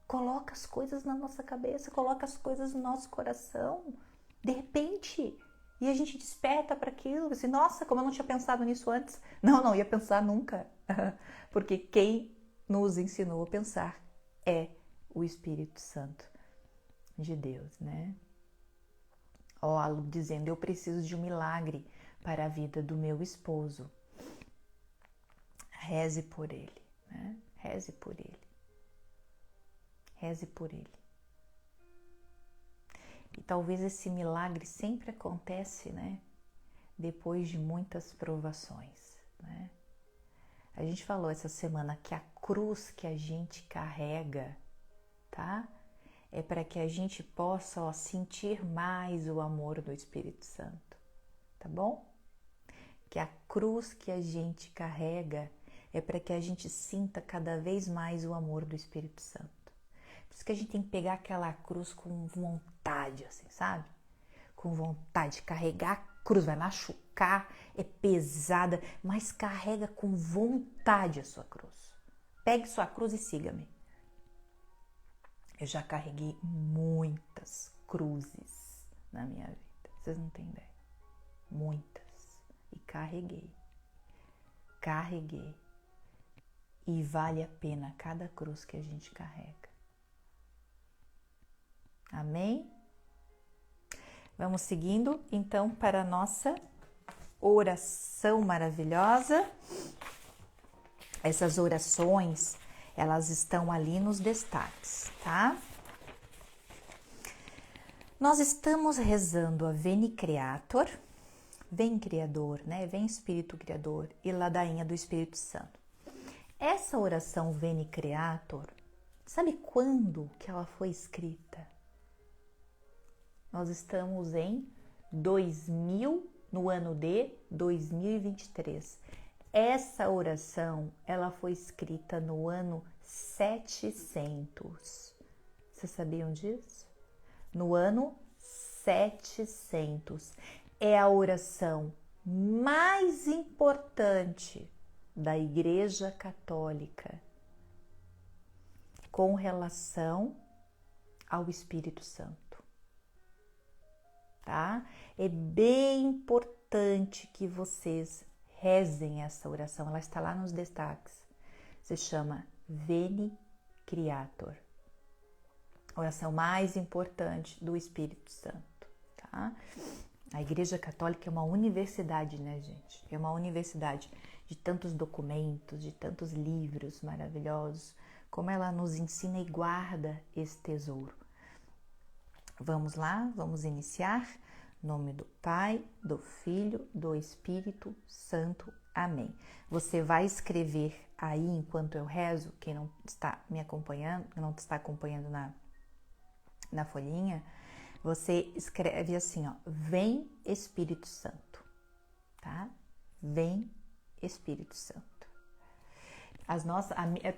[SPEAKER 1] Coloca as coisas na nossa cabeça, coloca as coisas no nosso coração. De repente, e a gente desperta para aquilo. Assim, nossa, como eu não tinha pensado nisso antes. Não ia pensar nunca. Porque quem nos ensinou a pensar é o Espírito Santo de Deus, né? Ó, a Lu dizendo, eu preciso de um milagre para a vida do meu esposo. Reze por ele, né? Reze por ele. Reze por ele. E talvez esse milagre sempre acontece, né? Depois de muitas provações, né? A gente falou essa semana que a cruz que a gente carrega, tá? É para que a gente possa, ó, sentir mais o amor do Espírito Santo, tá bom? Que a cruz que a gente carrega é para que a gente sinta cada vez mais o amor do Espírito Santo. Por isso que a gente tem que pegar aquela cruz com vontade, assim, sabe? Com vontade de carregar a cruz, vai machucar, é pesada, mas carrega com vontade a sua cruz. Pegue sua cruz e siga-me. Eu já carreguei muitas cruzes na minha vida, vocês não têm ideia. Muitas. E carreguei. E vale a pena cada cruz que a gente carrega. Amém? Vamos seguindo, então, para a nossa oração maravilhosa. Essas orações, elas estão ali nos destaques, tá? Nós estamos rezando a Veni Creator, vem Criador, né? Vem Espírito Criador e ladainha do Espírito Santo. Essa oração Veni Creator, sabe quando que ela foi escrita? Nós estamos em 2000, no ano de 2023. Essa oração, ela foi escrita no ano 700. Vocês sabiam disso? No ano 700. É a oração mais importante da Igreja Católica com relação ao Espírito Santo, tá? É bem importante que vocês rezem essa oração, ela está lá nos destaques. Se chama Veni Creator, a oração mais importante do Espírito Santo, tá? A Igreja Católica é uma universidade, né, gente? É uma universidade de tantos documentos, de tantos livros maravilhosos, como ela nos ensina e guarda esse tesouro. Vamos lá, vamos iniciar. Em nome do Pai, do Filho, do Espírito Santo. Amém. Você vai escrever aí enquanto eu rezo, quem não está me acompanhando, não está acompanhando na folhinha, você escreve assim, ó, vem Espírito Santo, tá? Vem Espírito Santo.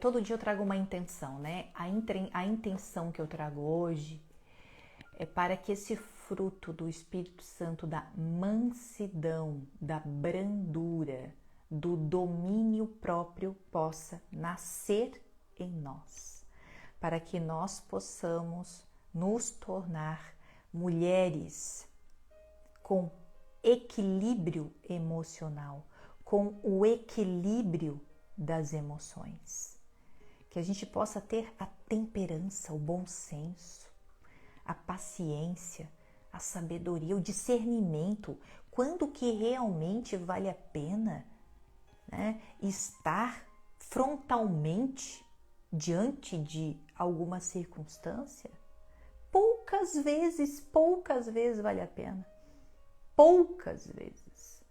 [SPEAKER 1] Todo dia eu trago uma intenção, né? A intenção que eu trago hoje é para que esse fruto do Espírito Santo, da mansidão, da brandura, do domínio próprio possa nascer em nós, para que nós possamos nos tornar mulheres com equilíbrio emocional, com o equilíbrio das emoções, que a gente possa ter a temperança, o bom senso, a paciência, a sabedoria, o discernimento, quando que realmente vale a pena, né, estar frontalmente diante de alguma circunstância. Poucas vezes vale a pena. Poucas vezes.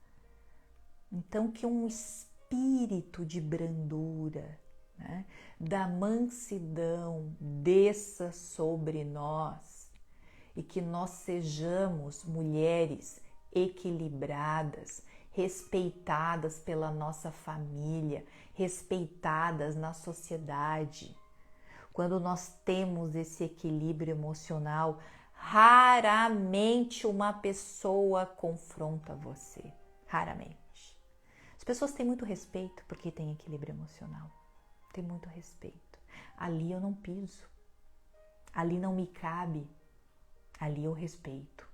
[SPEAKER 1] Então, que um espírito de brandura, né, da mansidão desça sobre nós e que nós sejamos mulheres equilibradas, respeitadas pela nossa família, respeitadas na sociedade. Quando nós temos esse equilíbrio emocional, raramente uma pessoa confronta você. Raramente. As pessoas têm muito respeito porque têm equilíbrio emocional. Tem muito respeito. Ali eu não piso. Ali não me cabe. Ali eu respeito.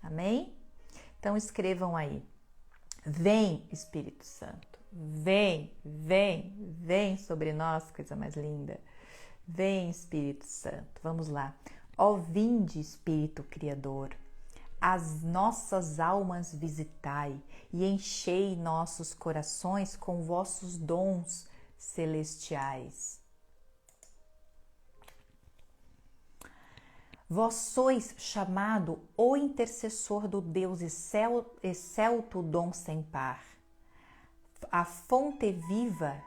[SPEAKER 1] Amém? Então escrevam aí. Vem, Espírito Santo. Vem, vem, vem sobre nós, coisa mais linda. Vem, Espírito Santo. Vamos lá. Ó vinde, Espírito Criador, as nossas almas visitai e enchei nossos corações com vossos dons celestiais. Vós sois chamado o intercessor do Deus excelto dom sem par, a fonte viva,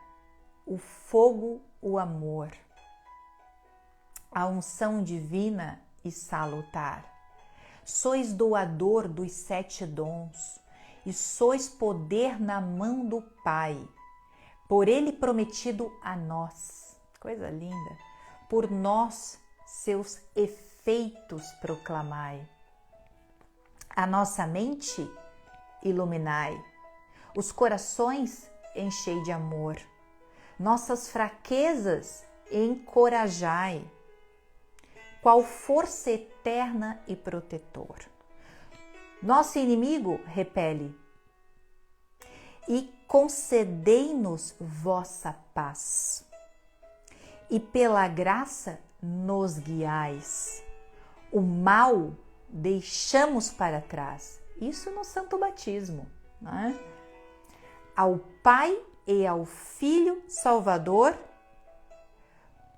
[SPEAKER 1] o fogo, o amor, a unção divina e salutar. Sois doador dos 7 dons e sois poder na mão do Pai, por ele prometido a nós. Coisa linda! Por nós, seus efeitos proclamai. A nossa mente iluminai. Os corações enchei de amor. Nossas fraquezas encorajai. Qual força eterna e protetor. Nosso inimigo repele. E concedei-nos vossa paz. E pela graça nos guiais. O mal deixamos para trás. Isso no Santo Batismo, né? Ao Pai e ao Filho Salvador,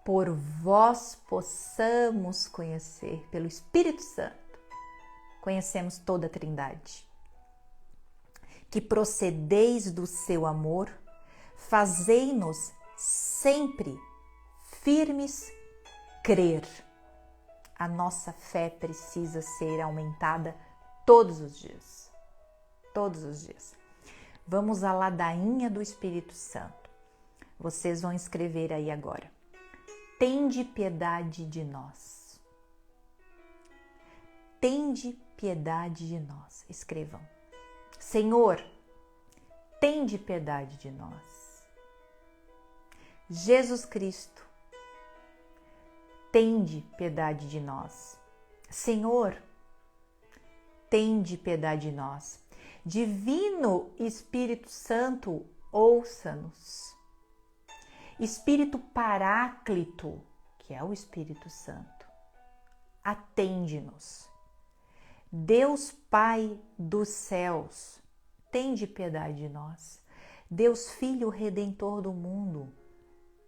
[SPEAKER 1] por vós possamos conhecer, pelo Espírito Santo, conhecemos toda a Trindade, que procedeis do seu amor, fazei-nos sempre firmes crer. A nossa fé precisa ser aumentada todos os dias. Todos os dias. Vamos à ladainha do Espírito Santo. Vocês vão escrever aí agora. Tende piedade de nós. Tende piedade de nós. Escrevam. Senhor, tende piedade de nós. Jesus Cristo, tende piedade de nós. Senhor, tende piedade de nós. Divino Espírito Santo, ouça-nos. Espírito Paráclito, que é o Espírito Santo, atende-nos. Deus Pai dos céus, tende piedade de nós. Deus Filho Redentor do mundo,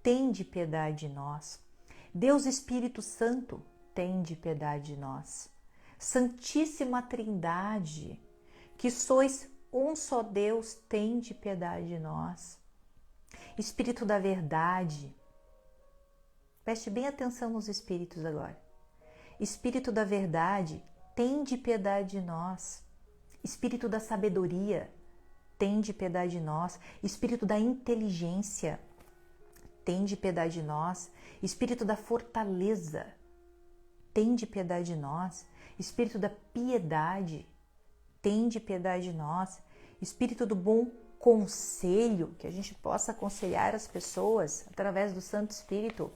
[SPEAKER 1] tende piedade de nós. Deus Espírito Santo, tende piedade de nós. Santíssima Trindade, que sois um só Deus, tende piedade de nós. Espírito da verdade, preste bem atenção nos espíritos agora. Espírito da verdade, tende piedade de nós. Espírito da sabedoria, tende piedade de nós. Espírito da inteligência, tende piedade de nós. Espírito da fortaleza, tende piedade de nós. Espírito da piedade, tende piedade de nós. Espírito do bom conselho, que a gente possa aconselhar as pessoas através do Santo Espírito,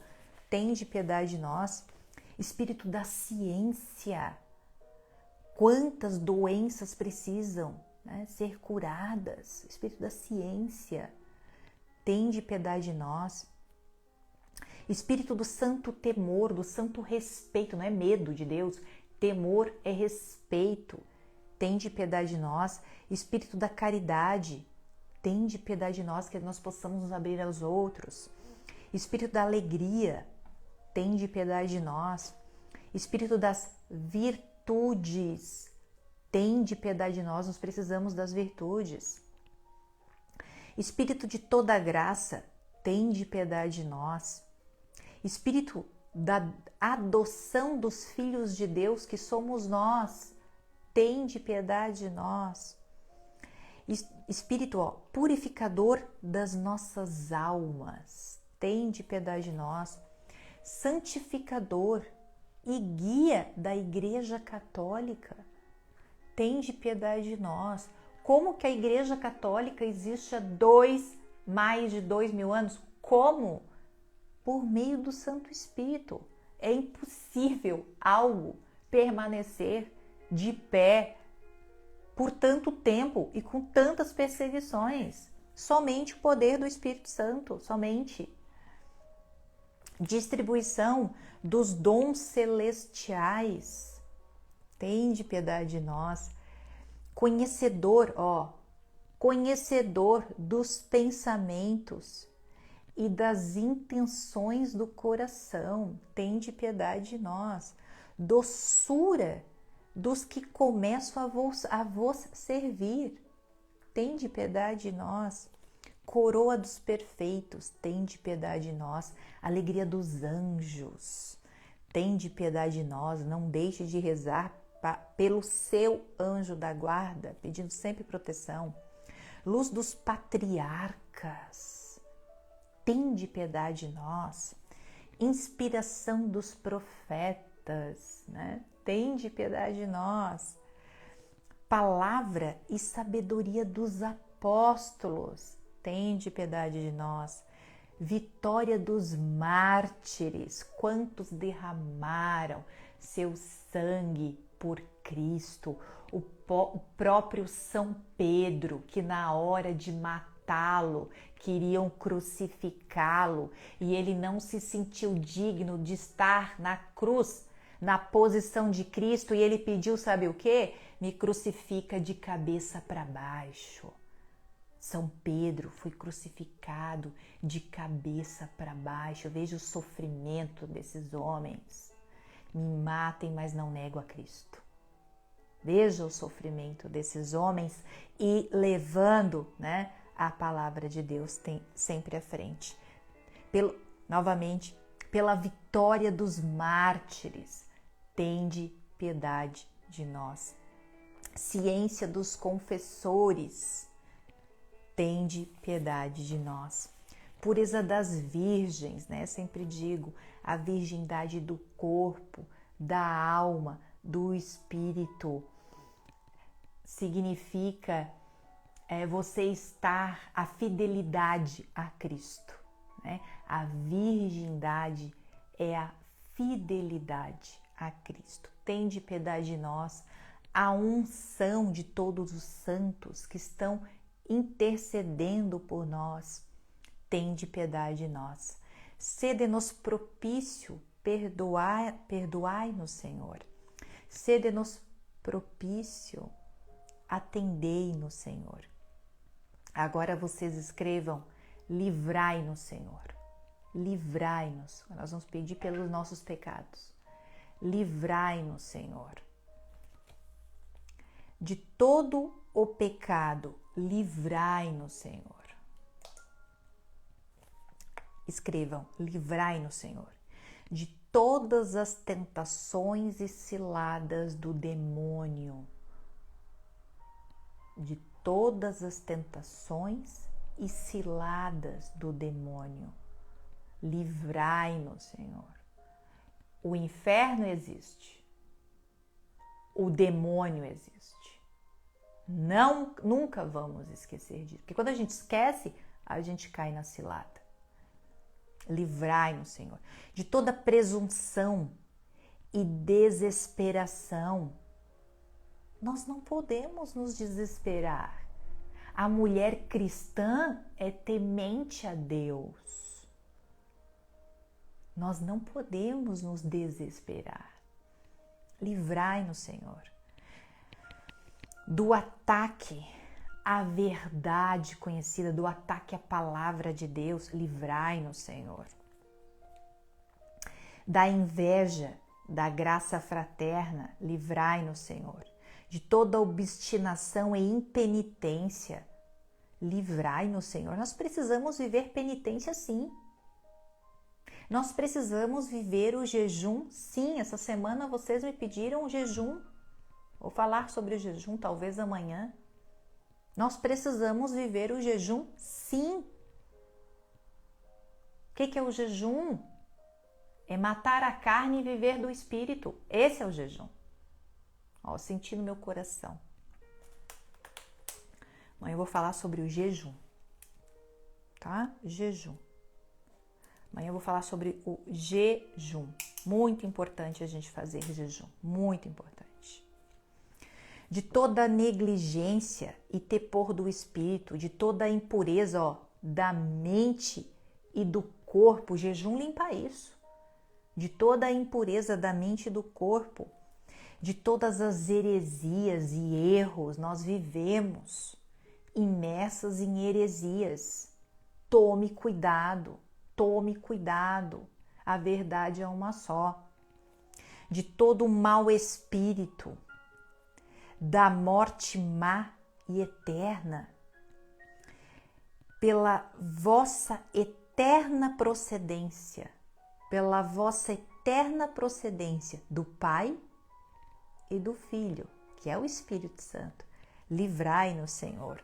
[SPEAKER 1] tende piedade de nós. Espírito da ciência, quantas doenças precisam, né, ser curadas. Espírito da ciência, tende piedade de nós. Espírito do santo temor, do santo respeito, não é medo de Deus, temor é respeito, tende piedade de nós. Espírito da caridade, tende piedade de nós, que nós possamos nos abrir aos outros. Espírito da alegria, tende piedade de nós. Espírito das virtudes, tende piedade de nós, nós precisamos das virtudes. Espírito de toda graça, tende piedade de nós. Espírito da adoção dos filhos de Deus, que somos nós, tende piedade de nós. Espírito purificador das nossas almas, tende piedade de nós. Santificador e guia da Igreja Católica, tende piedade de nós. Como que a Igreja Católica existe há mais de 2.000 anos? Como? Por meio do Santo Espírito. É impossível algo permanecer de pé por tanto tempo e com tantas perseguições. Somente o poder do Espírito Santo, somente. Distribuição dos dons celestiais, tende piedade de nós. Conhecedor dos pensamentos e das intenções do coração, tende piedade de nós. Doçura dos que começam a vos servir, tende piedade de nós. Coroa dos perfeitos, tende piedade de nós. Alegria dos anjos, tende piedade de nós. Não deixe de rezar pelo seu anjo da guarda, pedindo sempre proteção. Luz dos patriarcas, tende piedade de nós. Inspiração dos profetas, né? Tende piedade de nós. Palavra e sabedoria dos apóstolos, tende piedade de nós. Vitória dos mártires, quantos derramaram seu sangue por Cristo. O próprio São Pedro, que na hora de matá-lo, queriam crucificá-lo, e ele não se sentiu digno de estar na cruz, na posição de Cristo, e ele pediu, sabe o quê? Me crucifica de cabeça para baixo. São Pedro foi crucificado de cabeça para baixo. Eu vejo o sofrimento desses homens. Me matem, mas não nego a Cristo. Veja o sofrimento desses homens e levando, né, a palavra de Deus sempre à frente. Novamente, pela vitória dos mártires, tende piedade de nós. Ciência dos confessores, tende piedade de nós. Pureza das virgens, né? Sempre digo, a virgindade do corpo, da alma, do espírito. Significa você estar a fidelidade a Cristo, né? A virgindade é a fidelidade a Cristo. Tende piedade de nós, a unção de todos os santos que estão intercedendo por nós. Tende piedade de nós. Sede-nos propício, perdoai-nos, Senhor. Sede-nos propício, atendei-nos, Senhor. Agora vocês escrevam, livrai-nos, Senhor. Livrai-nos. Nós vamos pedir pelos nossos pecados. Livrai-nos, Senhor. De todo o pecado, livrai-nos, Senhor. Escrevam, livrai-nos, Senhor, de todas as tentações e ciladas do demônio. De todas as tentações e ciladas do demônio. Livrai-nos, Senhor. O inferno existe. O demônio existe. Nunca vamos esquecer disso. Porque quando a gente esquece, a gente cai na cilada. Livrai-nos, Senhor, de toda presunção e desesperação. Nós não podemos nos desesperar. A mulher cristã é temente a Deus. Nós não podemos nos desesperar. Livrai-nos, Senhor, do ataque à verdade conhecida, do ataque à palavra de Deus. Livrai-nos, Senhor, da inveja, da graça fraterna. Livrai-nos, Senhor, de toda obstinação e impenitência. Livrai-nos, Senhor. Nós precisamos viver penitência, sim. Nós precisamos viver o jejum, sim. Essa semana vocês me pediram o jejum. Vou falar sobre o jejum talvez amanhã. Nós precisamos viver o jejum, sim. O que é o jejum? É matar a carne e viver do espírito. Esse é o jejum. Ó, senti no meu coração. Amanhã eu vou falar sobre o jejum, tá? Jejum. Amanhã eu vou falar sobre o jejum. Muito importante a gente fazer jejum, muito importante. De toda negligência e tepor do espírito, de toda impureza, ó, da mente e do corpo. O jejum limpa isso. De toda a impureza da mente e do corpo, de todas as heresias e erros. Nós vivemos imersas em heresias. Tome cuidado, tome cuidado. A verdade é uma só. De todo o mau espírito, da morte má e eterna, pela vossa eterna procedência, do Pai e do Filho, que é o Espírito Santo. Livrai-nos, Senhor,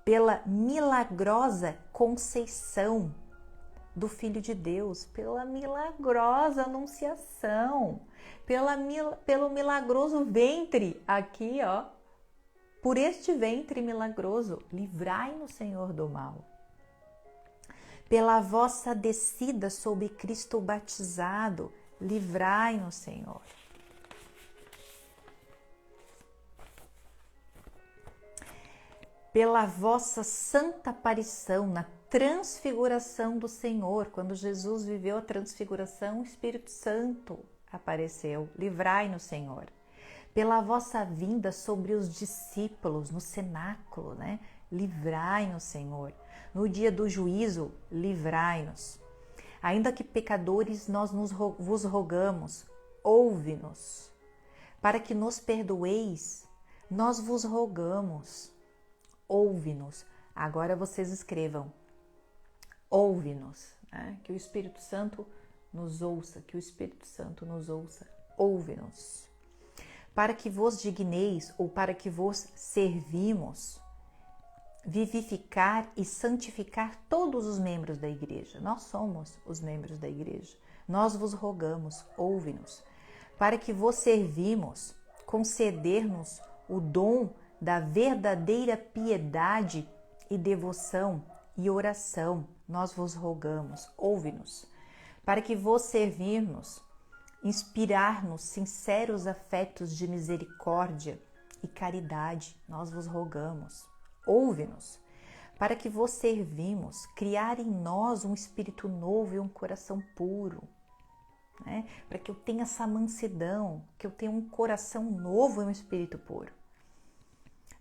[SPEAKER 1] pela milagrosa conceição do Filho de Deus, pela milagrosa anunciação, pelo milagroso ventre aqui, ó, por este ventre milagroso. Livrai-nos, Senhor, do mal. Pela vossa descida sobre Cristo batizado, livrai-nos, Senhor. Pela vossa santa aparição na transfiguração do Senhor, quando Jesus viveu a transfiguração, o Espírito Santo apareceu. Livrai-nos, Senhor. Pela vossa vinda sobre os discípulos no cenáculo, né? livrai-nos, Senhor. No dia do juízo, livrai-nos. Ainda que pecadores, nós vos rogamos, ouve-nos. Para que nos perdoeis, nós vos rogamos, ouve-nos. Agora vocês escrevam, ouve-nos, né? Que o Espírito Santo nos ouça, que o Espírito Santo nos ouça, ouve-nos. Para que vos digneis, ou para que vos servimos, vivificar e santificar todos os membros da igreja. Nós somos os membros da igreja. Nós vos rogamos, ouve-nos. Para que vos servimos, conceder-nos o dom da verdadeira piedade e devoção e oração. Nós vos rogamos, ouve-nos. Para que vos servirmos, inspirar-nos sinceros afetos de misericórdia e caridade. Nós vos rogamos, ouve-nos. Para que vos servimos, criar em nós um espírito novo e um coração puro. Né? Para que eu tenha essa mansidão, que eu tenha um coração novo e um espírito puro.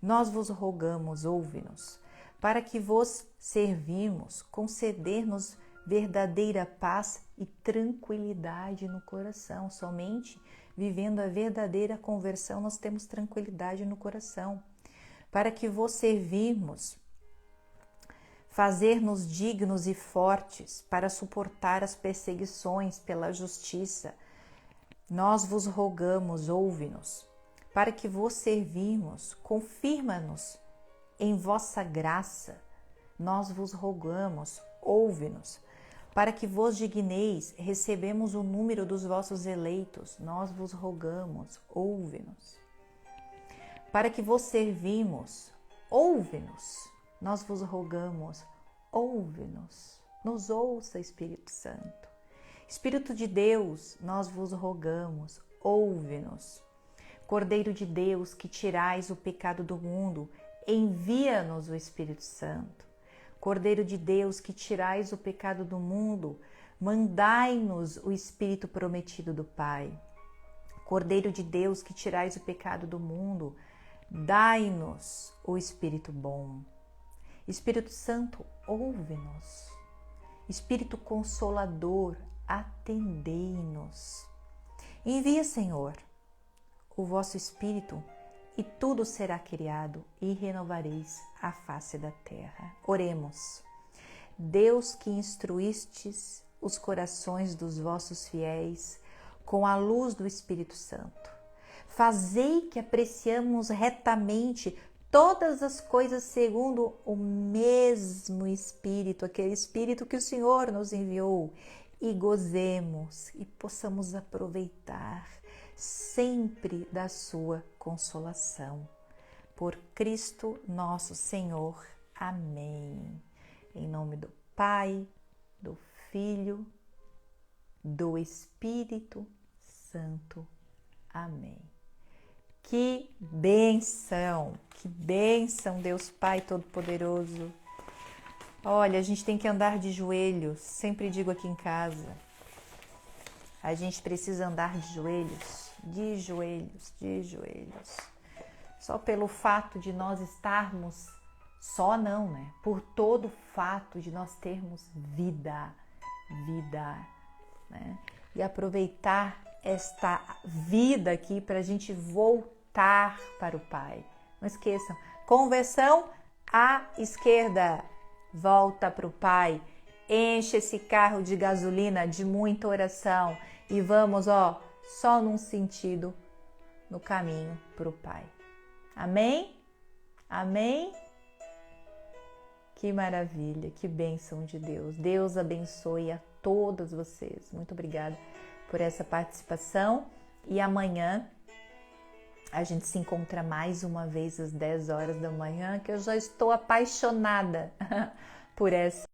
[SPEAKER 1] Nós vos rogamos, ouve-nos. Para que vos servimos, conceder-nos verdadeira paz e tranquilidade no coração. Somente vivendo a verdadeira conversão nós temos tranquilidade no coração. Para que vos servirmos, fazer-nos dignos e fortes para suportar as perseguições pela justiça. Nós vos rogamos, ouve-nos. Para que vos servirmos, confirma-nos em vossa graça. Nós vos rogamos, ouve-nos. Para que vos digneis, recebemos o número dos vossos eleitos. Nós vos rogamos, ouve-nos. Para que vos servimos, ouve-nos. Nós vos rogamos, ouve-nos. Nos ouça, Espírito Santo. Espírito de Deus, nós vos rogamos, ouve-nos. Cordeiro de Deus, que tirais o pecado do mundo, envia-nos o Espírito Santo. Cordeiro de Deus, que tirais o pecado do mundo, mandai-nos o Espírito prometido do Pai. Cordeiro de Deus, que tirais o pecado do mundo, dai-nos o Espírito bom. Espírito Santo, ouve-nos. Espírito Consolador, atendei-nos. Envia, Senhor, o vosso Espírito, e tudo será criado, e renovareis a face da terra. Oremos. Deus, que instruístes os corações dos vossos fiéis com a luz do Espírito Santo, fazei que apreciemos retamente todas as coisas segundo o mesmo Espírito, aquele Espírito que o Senhor nos enviou, e gozemos e possamos aproveitar sempre da sua consolação. Por Cristo nosso Senhor. Amém. Em nome do Pai, do Filho, do Espírito Santo. Amém. Que bênção, Deus Pai Todo-Poderoso. Olha, a gente tem que andar de joelhos, sempre digo aqui em casa. A gente precisa andar de joelhos, de joelhos, de joelhos. Só pelo fato de nós estarmos, só não, né? Por todo o fato de nós termos vida, né? E aproveitar esta vida aqui para a gente voltar para o Pai. Não esqueçam, conversão à esquerda, volta para o Pai, enche esse carro de gasolina, de muita oração e vamos, só num sentido, no caminho para o Pai. Amém? Amém? Que maravilha, que bênção de Deus. Deus abençoe a todos vocês. Muito obrigada por essa participação e amanhã a gente se encontra mais uma vez às 10 horas da manhã, que eu já estou apaixonada por essa